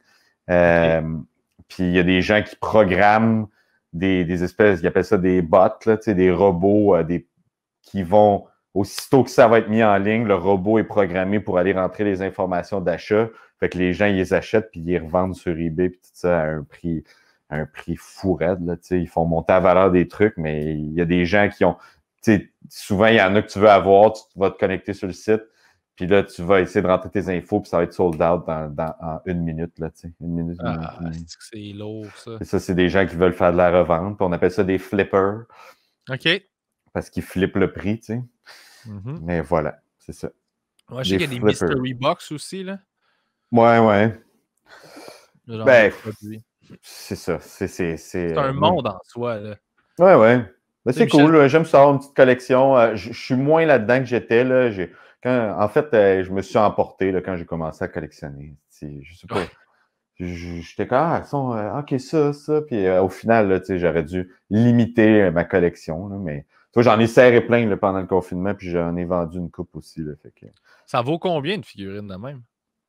Puis il y a des gens qui programment des espèces, ils appellent ça des bots, là, tu sais, des robots qui vont, aussitôt que ça va être mis en ligne, le robot est programmé pour aller rentrer les informations d'achat. Fait que les gens, ils les achètent puis ils les revendent sur eBay puis tout ça à un prix fou raide, là, tu sais. Ils font monter la valeur des trucs, mais il y a des gens qui ont, tu sais, souvent, il y en a que tu veux avoir, tu vas te connecter sur le site, puis là, tu vas essayer de rentrer tes infos, puis ça va être sold out en 1 minute, là, tu sais. 1 minute,
c'est lourd, ça.
Et ça, c'est des gens qui veulent faire de la revente. Puis on appelle ça des flippers.
OK.
Parce qu'ils flippent le prix, tu sais.
Mm-hmm.
Mais voilà, c'est ça.
Ouais, je sais qu'il y a des mystery box aussi, là.
Ouais. Ben, c'est ça.
C'est un monde en soi, là.
Ouais. Ben, c'est cool. J'aime ça avoir une petite collection. Je suis moins là-dedans que j'étais, là. En fait, je me suis emporté là, quand j'ai commencé à collectionner. Je sais pas. J'étais comme, OK, ça. Puis au final, là, j'aurais dû limiter ma collection. Là, mais j'en ai serré plein là, pendant le confinement, puis j'en ai vendu une coupe aussi. Là, fait que...
Ça vaut combien de figurines de même?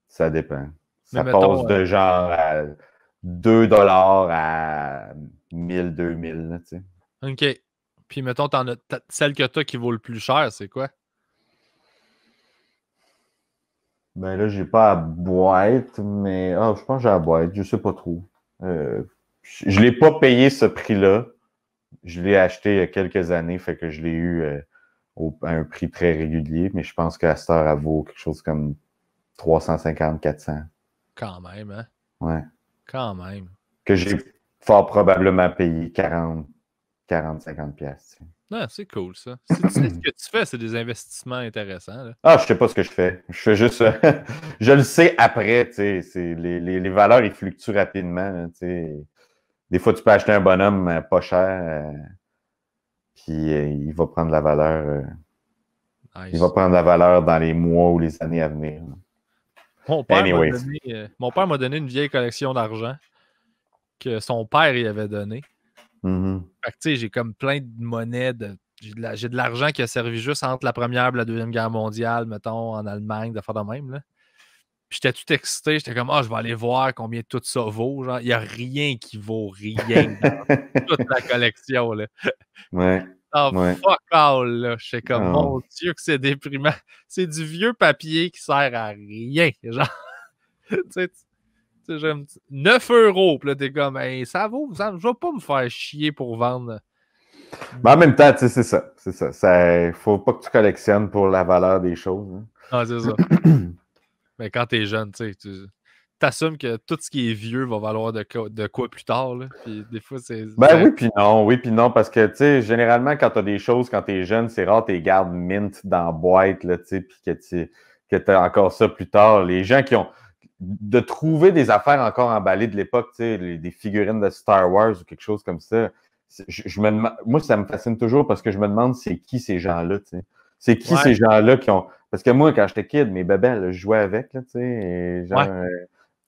Ça dépend. Ça passe de genre à 2 $ à 1000, 2000. Là, tu sais.
OK. Puis mettons, celle que tu as qui vaut le plus cher, c'est quoi?
Ben là, j'ai pas la boîte, mais je pense que j'ai la boîte, je sais pas trop. Je l'ai pas payé ce prix-là. Je l'ai acheté il y a quelques années, fait que je l'ai eu à un prix très régulier, mais je pense qu'à cette heure, elle vaut quelque chose comme 350, 400.
Quand même, hein?
Ouais.
Quand même.
Que j'ai fort probablement payé 40, 50 pièces.
Non, c'est cool, ça. Si tu sais ce que tu fais, c'est des investissements intéressants. Là.
Je sais pas ce que je fais. Je fais juste... je le sais après, tu sais. Les valeurs, ils fluctuent rapidement, là, tu sais. Des fois, tu peux acheter un bonhomme pas cher, puis il va prendre la valeur. Nice. Il va prendre la valeur dans les mois ou les années à venir.
Mon père m'a donné une vieille collection d'argent que son père y avait donné.
Mm-hmm.
Fait que tu sais, j'ai comme plein de monnaies. J'ai de l'argent qui a servi juste entre la Première et la Deuxième Guerre mondiale, mettons, en Allemagne, de faire de même. Là. Puis j'étais tout excité. J'étais comme, je vais aller voir combien tout ça vaut. Genre, il n'y a rien qui vaut rien dans toute la collection. Là.
Ouais.
Fuck all, là. J'étais comme, mon Dieu, que c'est déprimant. C'est du vieux papier qui sert à rien. Genre, tu sais, j'aime 9 €. Puis là, t'es comme, ça vaut, je vais pas me faire chier pour vendre.
Mais en même temps, tu sais, c'est ça. Faut pas que tu collectionnes pour la valeur des choses. Hein.
C'est ça. Mais quand t'es jeune, tu t'assumes que tout ce qui est vieux va valoir de quoi plus tard. Là. Puis des fois, c'est.
Oui, puis non, parce que, tu sais, généralement, quand t'as des choses, quand t'es jeune, c'est rare, t'es gardes mint dans la boîte, là, tu sais, puis que t'as encore ça plus tard. Les gens qui ont. De trouver des affaires encore emballées de l'époque, tu sais, des figurines de Star Wars ou quelque chose comme ça. Je me demande, moi, ça me fascine toujours parce que je me demande c'est qui ces gens-là, tu sais. C'est qui ces gens-là qui ont. Parce que moi, quand j'étais kid, mes bébés, je jouais avec, là, tu sais. Genre,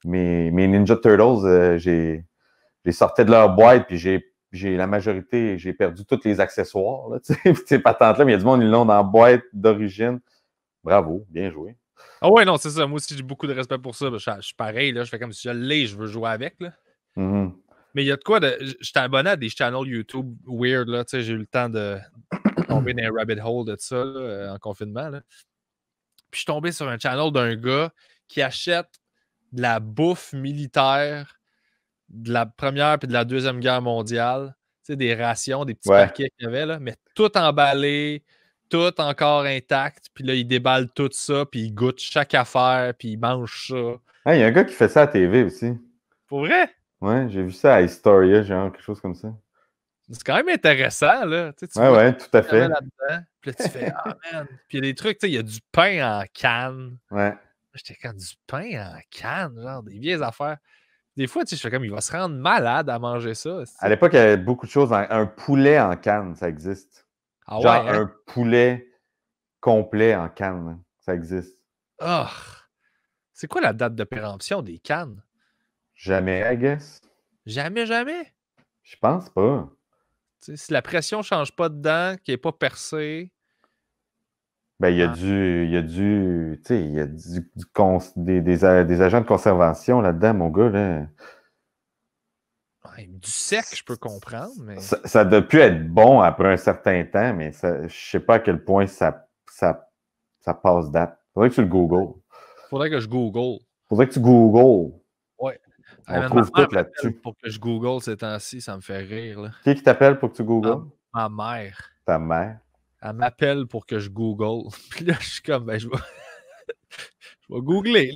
mes Ninja Turtles, j'ai sorti de leur boîte, puis la majorité, j'ai perdu tous les accessoires, là, tu sais. Puis ces patentes-là, mais il y a du monde, ils l'ont dans la boîte d'origine. Bravo, bien joué.
Ah ouais, non, c'est ça. Moi aussi, j'ai beaucoup de respect pour ça. Je suis pareil, là. Je fais comme si je l'ai, je veux jouer avec, là.
Mm-hmm.
Mais il y a de quoi de. J'étais abonné à des channels YouTube weird, là. Tu sais, j'ai eu le temps de tomber dans un rabbit hole de ça, là, en confinement, là. Puis je suis tombé sur un channel d'un gars qui achète de la bouffe militaire de la Première et de la Deuxième Guerre mondiale. Tu sais, des rations, des petits paquets qu'il y avait, là, mais tout emballé, tout encore intact. Puis là, il déballe tout ça, puis il goûte chaque affaire, puis il mange ça.
Il y a un gars qui fait ça à la TV aussi.
Pour vrai?
Ouais, j'ai vu ça à Historia, genre quelque chose comme ça.
C'est quand même intéressant, là. Tu sais, tu
vois tout à fait.
Là-dedans, puis là, tu fais « Ah, man! » Puis il y a des trucs, tu sais, il y a du pain en canne.
Ouais.
J'étais comme du pain en canne, genre des vieilles affaires. Des fois, tu sais, je fais comme, il va se rendre malade à manger ça.
À l'époque, il y avait beaucoup de choses. Un poulet en canne, ça existe.
Ah
genre
ouais, hein?
un poulet complet en canne, hein, ça existe.
Oh! C'est quoi la date de péremption des cannes?
Jamais, I guess.
Jamais, jamais?
Je pense pas.
Tu sais, si la pression ne change pas dedans, qu'il n'est pas percé.
Ben, il y a tu sais, il y a des agents de conservation là-dedans, mon gars, là.
Ouais, du sec, je peux comprendre, mais.
Ça doit plus être bon après un certain temps, mais je sais pas à quel point ça passe date. Faudrait que tu le googles.
Faudrait que je Google.
Faudrait que tu googles.
Ouais.
On trouve tout là-dessus.
Pour que je Google ces temps-ci, ça me fait rire. Là.
Qui t'appelle pour que tu googles?
Ma mère.
Ta mère.
Elle m'appelle pour que je Google. Puis là, je suis comme, ben, je vais googler.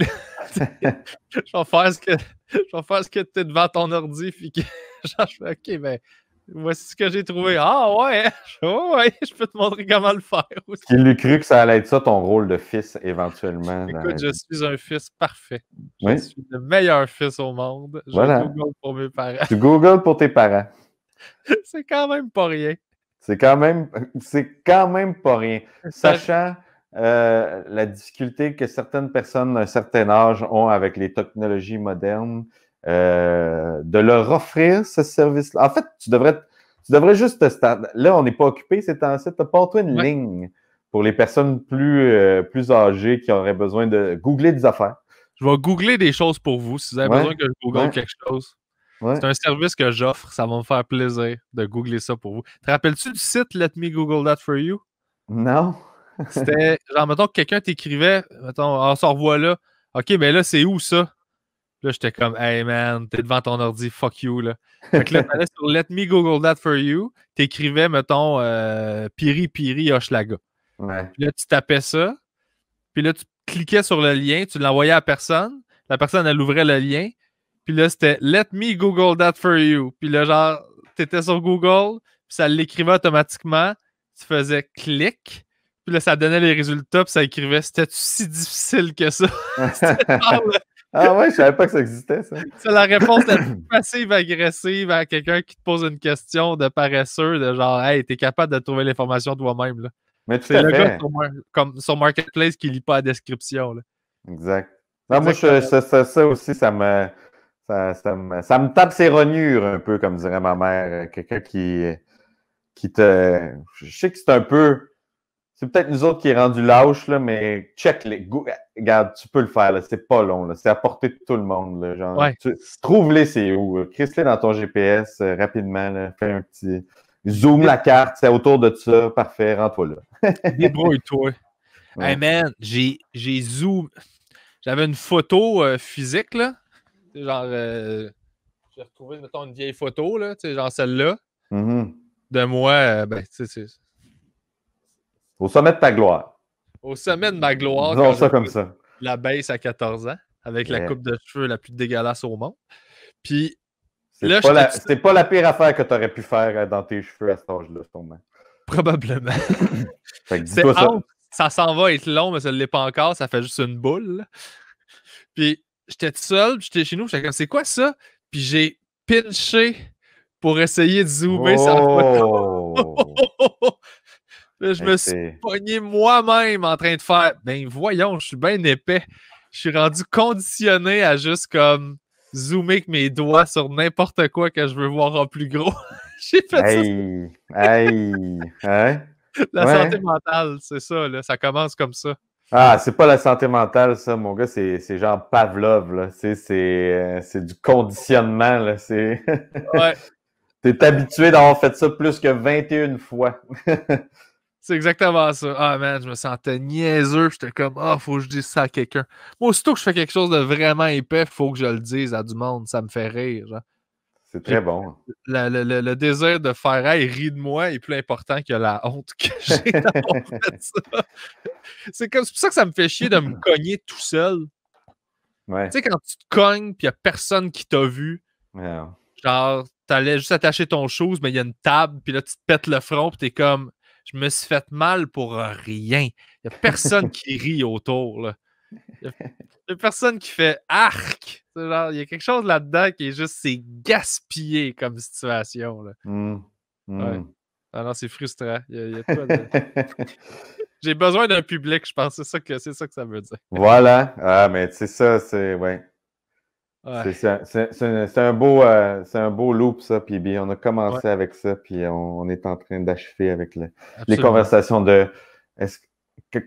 je vais faire ce que tu es devant ton ordi. Puis que, genre, je fais, OK, ben, voici ce que j'ai trouvé. Ah ouais, ouais, je peux te montrer comment le faire aussi.
Qui lui cru que ça allait être ça ton rôle de fils éventuellement?
Écoute, je suis un fils parfait.
Oui?
Je suis le meilleur fils au monde. Je Google pour mes parents.
Tu googles pour tes parents.
C'est quand même pas rien.
C'est quand même pas rien. Sachant la difficulté que certaines personnes d'un certain âge ont avec les technologies modernes, de leur offrir ce service-là. En fait, tu devrais juste te start. Là, on n'est pas occupé ces temps-ci. Tu pas toi une ligne pour les personnes plus âgées qui auraient besoin de googler des affaires.
Je vais googler des choses pour vous si vous avez besoin que je google quelque chose. Ouais. C'est un service que j'offre. Ça va me faire plaisir de googler ça pour vous. Te rappelles-tu du site Let Me Google That For You?
Non.
C'était genre, mettons que quelqu'un t'écrivait, mettons, on s'en revoit là. OK, mais là, c'est où ça? Là, j'étais comme, hey man, t'es devant ton ordi, fuck you. Là. Fait que là, t'allais sur Let Me Google That For You, t'écrivais, mettons, Piri Piri Hochelaga.
Ouais.
Puis là, tu tapais ça. Puis là, tu cliquais sur le lien, tu l'envoyais à la personne. La personne, elle ouvrait le lien. Puis là, c'était Let me Google that for you. Puis là, genre, t'étais sur Google, puis ça l'écrivait automatiquement. Tu faisais clic. Puis là, ça donnait les résultats, puis ça écrivait c'était si difficile que ça.
Ah ouais, je savais pas que ça existait, ça.
C'est la réponse la plus passive-agressive à quelqu'un qui te pose une question de paresseux, de genre, hey, t'es capable de trouver l'information toi-même. Là.
Mais tout
c'est
à
le
fait.
gars comme sur Marketplace qui lit pas la description. Là.
Exact. Non, moi, ça aussi, ça me tape ses rognures un peu, comme dirait ma mère. Quelqu'un qui te. Je sais que c'est un peu. C'est peut-être nous autres qui est rendu lâche, là, mais check les. Regarde, tu peux le faire, là. C'est pas long, là. C'est à portée de tout le monde, là. Genre, trouve-les, c'est où. Crisse-les dans ton GPS rapidement, là. Fais un petit. Zoom la carte, c'est autour de ça. Parfait, rends-toi là.
Débrouille-toi. Ouais. Hey man, j'ai zoom. J'avais une photo physique, là. Genre, j'ai retrouvé, mettons, une vieille photo, là, genre celle-là, de moi, ben, tu sais,
au sommet de ta gloire.
Au sommet de ma gloire.
Disons ça comme ça.
La baisse à 14 ans, avec la coupe de cheveux la plus dégueulasse au monde. Puis,
c'est pas la pire affaire que tu aurais pu faire dans tes cheveux à cet âge-là, sûrement.
Probablement.
Fait que dis-toi ça.
Ça s'en va être long, mais ça ne l'est pas encore, ça fait juste une boule. Là. Puis, j'étais tout seul, j'étais chez nous, j'étais comme, c'est quoi ça? Puis j'ai pinché pour essayer de zoomer sur la photo. Là, je me suis pogné moi-même en train de faire « Ben voyons, je suis bien épais. » Je suis rendu conditionné à juste comme zoomer avec mes doigts sur n'importe quoi que je veux voir en plus gros. J'ai fait ça.
Ouais.
La santé mentale, c'est ça, là. Ça commence comme ça.
Ah, c'est pas la santé mentale, ça, mon gars, c'est genre Pavlov, là. C'est du conditionnement, là.
Ouais.
T'es habitué d'avoir fait ça plus que 21 fois.
C'est exactement ça. Ah, man, je me sentais niaiseux. J'étais comme, faut que je dise ça à quelqu'un. Moi, aussitôt que je fais quelque chose de vraiment épais, faut que je le dise à du monde. Ça me fait rire, genre.
C'est très bon.
Le désir de faire « Hey, ris de moi » est plus important que la honte que j'ai d'avoir fait ça. C'est pour ça que ça me fait chier de me cogner tout seul.
Ouais.
Tu sais, quand tu te cognes puis il n'y a personne qui t'a vu, genre, t'allais juste attacher ton chose, mais il y a une table, puis là, tu te pètes le front, puis t'es comme, je me suis fait mal pour rien. Il n'y a personne qui rit autour, là. Il n'y a personne qui fait arc. Genre, il y a quelque chose là-dedans qui est juste, c'est gaspillé comme situation, là. Ouais. Alors, c'est frustrant. Il y a quoi de... J'ai besoin d'un public, je pense. C'est ça que ça veut dire.
Voilà. Ah, mais c'est ça, c'est... Ouais. C'est un beau loop, ça, PB. On a commencé avec ça, puis on est en train d'achever avec les conversations de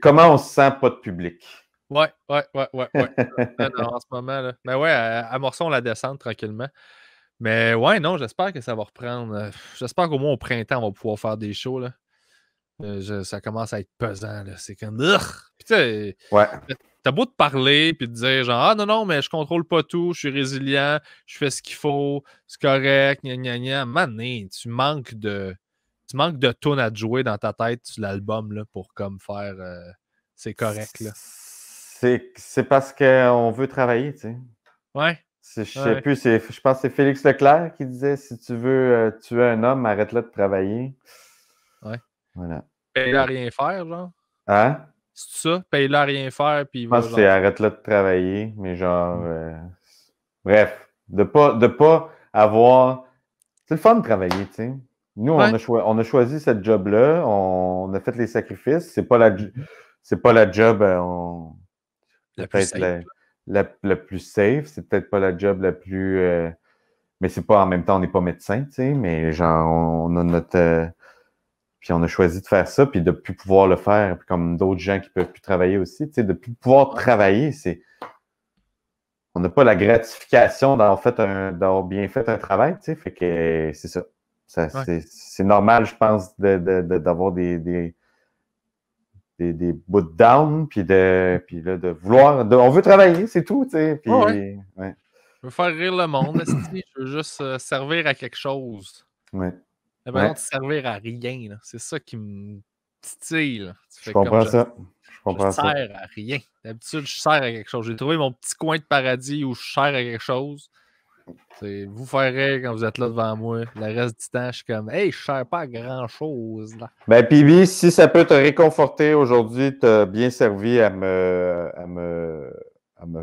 comment on se sent pas de public.
Ouais. En ce moment, là. Mais ouais, amorçons la descente tranquillement. Mais ouais, non, j'espère que ça va reprendre. J'espère qu'au moins au printemps, on va pouvoir faire des shows, là. Ça commence à être pesant, là. C'est comme... Puis tu sais, t'as beau te parler puis te dire genre « Ah non, mais je contrôle pas tout, je suis résilient, je fais ce qu'il faut, c'est correct, gna gna gna. » Mané, tu manques de tunes à te jouer dans ta tête sur l'album, là, pour comme faire c'est correct, là.
C'est parce qu'on veut travailler, tu sais.
Ouais.
Je sais plus, je pense que c'est Félix Leclerc qui disait « Si tu veux tuer un homme, arrête-le de travailler. »
Ouais.
Voilà.
Paye-le à rien faire, genre?
Hein?
C'est ça? Paye-le à rien faire, puis il va...
Je pense que c'est arrête-le de travailler, mais genre... bref, de pas avoir... C'est le fun de travailler, tu sais. Nous, on a choisi cette job-là, on a fait les sacrifices. C'est pas la job
la plus safe.
La plus safe. C'est peut-être pas la job la plus... mais c'est pas en même temps, on n'est pas médecin, tu sais, mais genre, on a notre... puis on a choisi de faire ça, puis de plus pouvoir le faire, comme d'autres gens qui peuvent plus travailler aussi, tu sais, de plus pouvoir travailler, c'est... On n'a pas la gratification d'avoir bien fait un travail, tu sais, fait que c'est ça. C'est normal, je pense, d'avoir des bouts de down, puis là, de vouloir... on veut travailler, c'est tout, tu sais, puis...
Je veux faire rire le monde, je veux juste servir à quelque chose. J'ai besoin de servir à rien, là. C'est ça qui me titille, là.
Je comprends ça.
Je sers à rien. D'habitude, je sers à quelque chose. J'ai trouvé mon petit coin de paradis où je sers à quelque chose. C'est vous faire rire quand vous êtes là devant moi. Le reste du temps, je suis comme « Hey, je sers pas à grand-chose, là. »
Ben, PB, si ça peut te réconforter aujourd'hui, t'as bien servi à me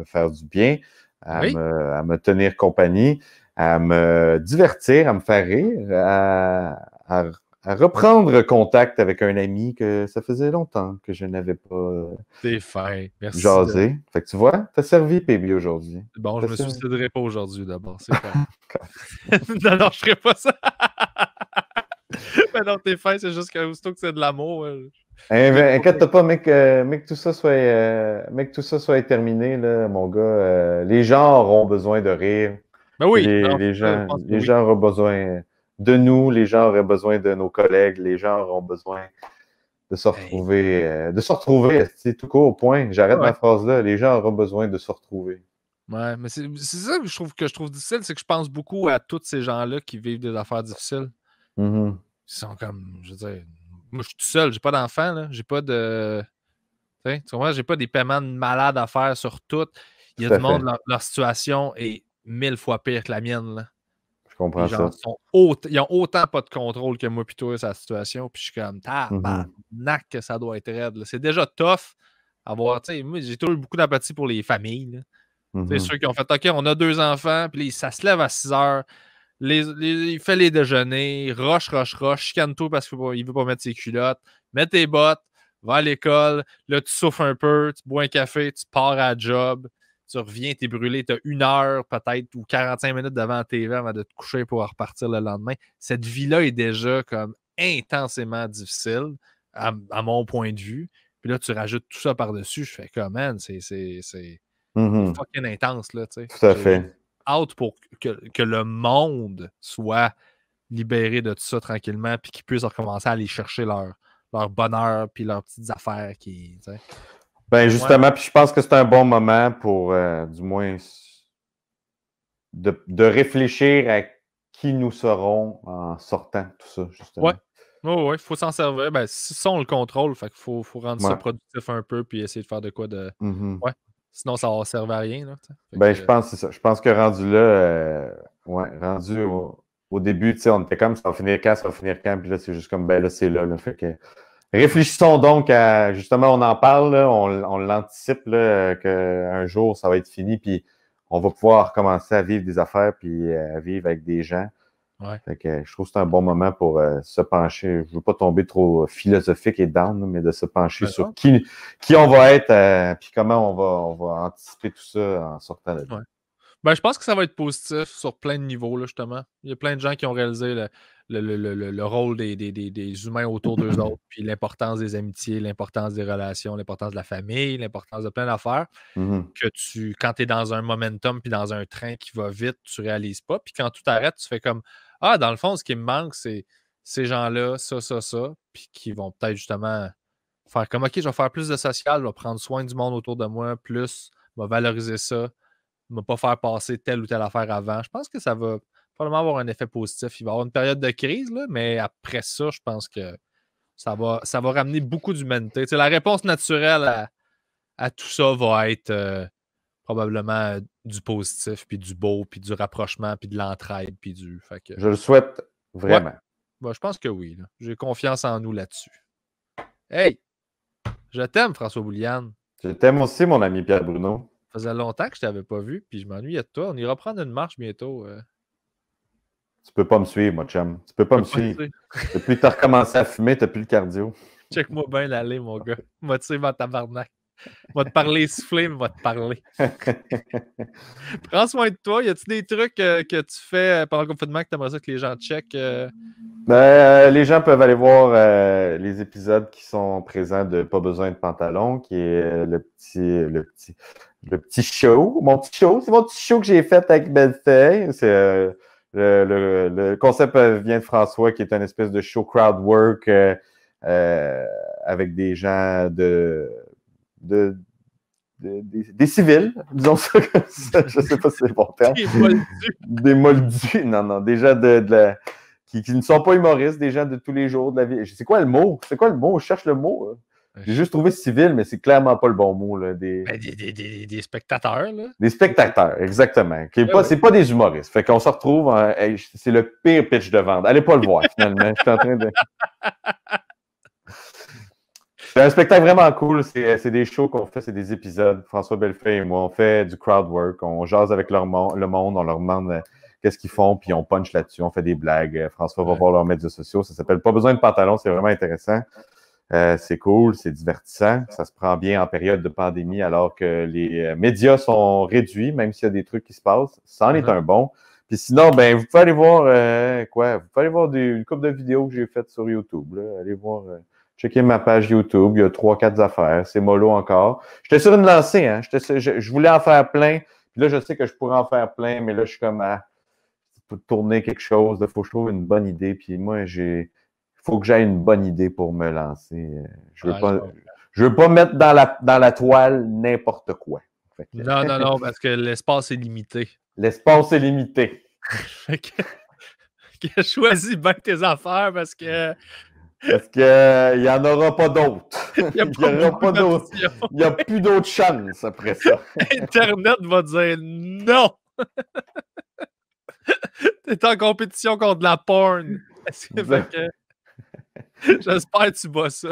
faire du bien, à me tenir compagnie, à me divertir, à me faire rire, à reprendre contact avec un ami que ça faisait longtemps que je n'avais pas jasé. Fait que tu vois, t'as servi, PB, aujourd'hui.
Bon, je me suiciderai pas aujourd'hui d'abord, c'est pas. Non, je ferai pas ça. Mais non, t'es fin, c'est juste que aussitôt que c'est de l'amour.
Inquiète-toi pas, mec, que tout ça soit terminé, là, mon gars. Les gens auront besoin de rire.
Ben oui.
Les gens auront besoin de nous, les gens auraient besoin de nos collègues, les gens auront besoin de se retrouver, c'est tout court, point. J'arrête ma phrase là. Les gens auront besoin de se retrouver.
Ouais, mais c'est ça que je trouve difficile, c'est que je pense beaucoup à tous ces gens-là qui vivent des affaires difficiles.
Mm-hmm.
Ils sont comme, je veux dire, moi je suis tout seul, j'ai pas d'enfant, là, j'ai pas de... Tu comprends, j'ai pas des paiements de malade à faire sur tout. Il y a du monde, leur situation est 1000 fois pire que la mienne, là.
Je comprends ça.
Ils ont autant pas de contrôle que moi pis toi, sa situation, puis je suis comme, tabarnak que ça doit être raide, là. C'est déjà tough avoir, tu sais, moi j'ai toujours eu beaucoup d'empathie pour les familles, là. C'est ceux qui ont fait, OK, on a 2 enfants, puis ça se lève à 6 heures. il fait les déjeuners, rush, chicane-toi parce qu'il ne veut pas mettre ses culottes, mets tes bottes, va à l'école, là, tu souffles un peu, tu bois un café, tu pars à la job, tu reviens, t'es brûlé, t'as 1 heure peut-être ou 45 minutes devant la TV avant de te coucher pour repartir le lendemain. Cette vie-là est déjà comme intensément difficile à mon point de vue. Puis là, tu rajoutes tout ça par-dessus, je fais comme, man, c'est fucking intense, là, tu sais.
Tout à
J'ai
fait.
hâte pour que le monde soit libéré de tout ça tranquillement puis qu'ils puissent recommencer à aller chercher leur bonheur puis leurs petites affaires qui, tu sais.
Ben justement, puis je pense que c'est un bon moment pour, du moins, de réfléchir à qui nous serons en sortant tout ça, justement.
Ouais. Il faut s'en servir. Ben, ça, on le contrôle. Fait qu'il faut rendre ça productif un peu puis essayer de faire de quoi de. Ouais. Sinon, ça va servir à rien. Là,
ben, je pense que c'est ça. Je pense que rendu là, rendu au début, tu sais, on était comme ça va finir quand, puis là, c'est juste comme ben là, c'est là. Fait que réfléchissons donc à justement, on en parle, là, on l'anticipe qu'un jour ça va être fini, puis on va pouvoir commencer à vivre des affaires puis à vivre avec des gens.
Ouais.
Fait que je trouve que c'est un bon moment pour se pencher. Je veux pas tomber trop philosophique et down, mais de se pencher sur qui on va être puis comment on va anticiper tout ça en sortant de là.
Ouais. Ben, je pense que ça va être positif sur plein de niveaux, là, justement. Il y a plein de gens qui ont réalisé le rôle des humains autour d'eux autres, puis l'importance des amitiés, l'importance des relations, l'importance de la famille, l'importance de plein d'affaires que quand tu es dans un momentum puis dans un train qui va vite, tu réalises pas. Puis quand tout arrête, tu fais comme ah, dans le fond, ce qui me manque, c'est ces gens-là, ça, puis qui vont peut-être justement faire comme OK, je vais faire plus de social, je vais prendre soin du monde autour de moi, plus, je vais valoriser ça, ne va pas faire passer telle ou telle affaire avant. Je pense que ça va probablement avoir un effet positif. Il va y avoir une période de crise, là, mais après ça, je pense que ça va ramener beaucoup d'humanité. La réponse naturelle à tout ça va être probablement du positif, puis du beau, puis du rapprochement, puis de l'entraide, puis du... Fait que...
Je le souhaite vraiment.
Ouais. Je pense que oui. J'ai confiance en nous là-dessus. Hey! Je t'aime, François Bouliane.
Je t'aime aussi, mon ami Pierre Bruno.
Ça faisait longtemps que je t'avais pas vu, puis je m'ennuyais de toi. On ira prendre une marche bientôt.
Tu peux pas me suivre, mon chum. Tu peux pas me suivre. Depuis que tu as recommencé à fumer, tu n'as plus le cardio.
Check-moi bien l'aller, mon gars. Moi, tu sais, ma tabarnak. Va te parler soufflé, mais va te parler. Prends soin de toi. Y a-tu des trucs que tu fais pendant le confinement que tu aimerais ça que les gens checkent?
Les gens peuvent aller voir les épisodes qui sont présents de Pas besoin de pantalon, qui est le petit show. Mon petit show. C'est mon petit show que j'ai fait avec Bellefeuille. C'est le concept vient de François, qui est un espèce de show crowd work avec des gens des civils, disons ça comme ça. Je sais pas si c'est le bon terme. Des moldus. Non, des gens qui ne sont pas humoristes, des gens de tous les jours de la vie. C'est quoi le mot? Je cherche le mot. J'ai juste trouvé civil, mais c'est clairement pas le bon mot. Là.
Des spectateurs. Là.
Des spectateurs, exactement. C'est pas des humoristes. Fait qu'on se retrouve, c'est le pire pitch de vente. Allez pas le voir, finalement. Je suis en train de... C'est un spectacle vraiment cool. C'est des shows qu'on fait, c'est des épisodes. François Bellefeuille et moi, on fait du crowd work. On jase avec le monde, on leur demande qu'est-ce qu'ils font, puis on punch là-dessus, on fait des blagues. François va voir leurs médias sociaux. Ça s'appelle Pas besoin de pantalon, c'est vraiment intéressant. C'est cool, c'est divertissant. Ça se prend bien en période de pandémie alors que les médias sont réduits, même s'il y a des trucs qui se passent. Ça en est un bon. Puis sinon, ben, vous pouvez aller voir Vous pouvez aller voir une couple de vidéos que j'ai faites sur YouTube. Là. Allez voir, checker ma page YouTube. Il y a 3-4 affaires. C'est mollo encore. J'étais sur une lancée, hein. Je voulais en faire plein. Puis là, je sais que je pourrais en faire plein, mais là, je suis comme pour tourner quelque chose. Il faut que je trouve une bonne idée. Puis moi, il faut que j'aie une bonne idée pour me lancer. Je veux pas mettre dans la toile n'importe quoi.
Non, parce que l'espace est limité.
L'espace est limité.
Choisis bien tes affaires parce que
il n'y en aura pas d'autres. Il n'y a plus d'autres chances après ça.
Internet va dire non. T'es en compétition contre la porn. J'espère que tu bats ça.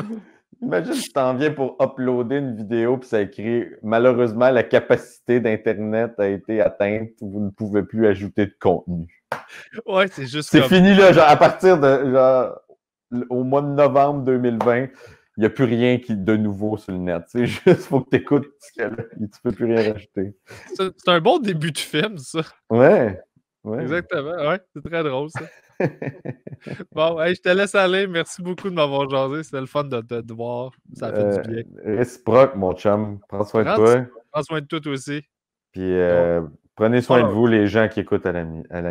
Imagine si tu t'en viens pour uploader une vidéo puis ça écrit « Malheureusement, la capacité d'Internet a été atteinte. Vous ne pouvez plus ajouter de contenu. »
Ouais, c'est juste
C'est
comme...
fini, là, genre, à partir de, genre, au mois de novembre 2020, il n'y a plus rien de nouveau sur le net. C'est juste, faut que tu écoutes ce qu'il y a là. Tu peux plus rien rajouter.
C'est un bon début de film, ça.
Ouais. Ouais.
Exactement, ouais. C'est très drôle, ça. Bon, hey, je te laisse aller. Merci beaucoup de m'avoir jasé. C'était le fun de te voir. Ça a fait du bien.
Réciproque, mon chum. Prends soin de
Prends,
toi.
prends soin de toi aussi.
Puis prenez soin de
Alors,
vous, les gens qui écoutent à la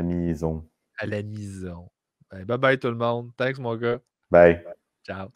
maison.
à la maison. Ben, bye bye tout le monde. Thanks, mon gars.
Bye.
Ciao.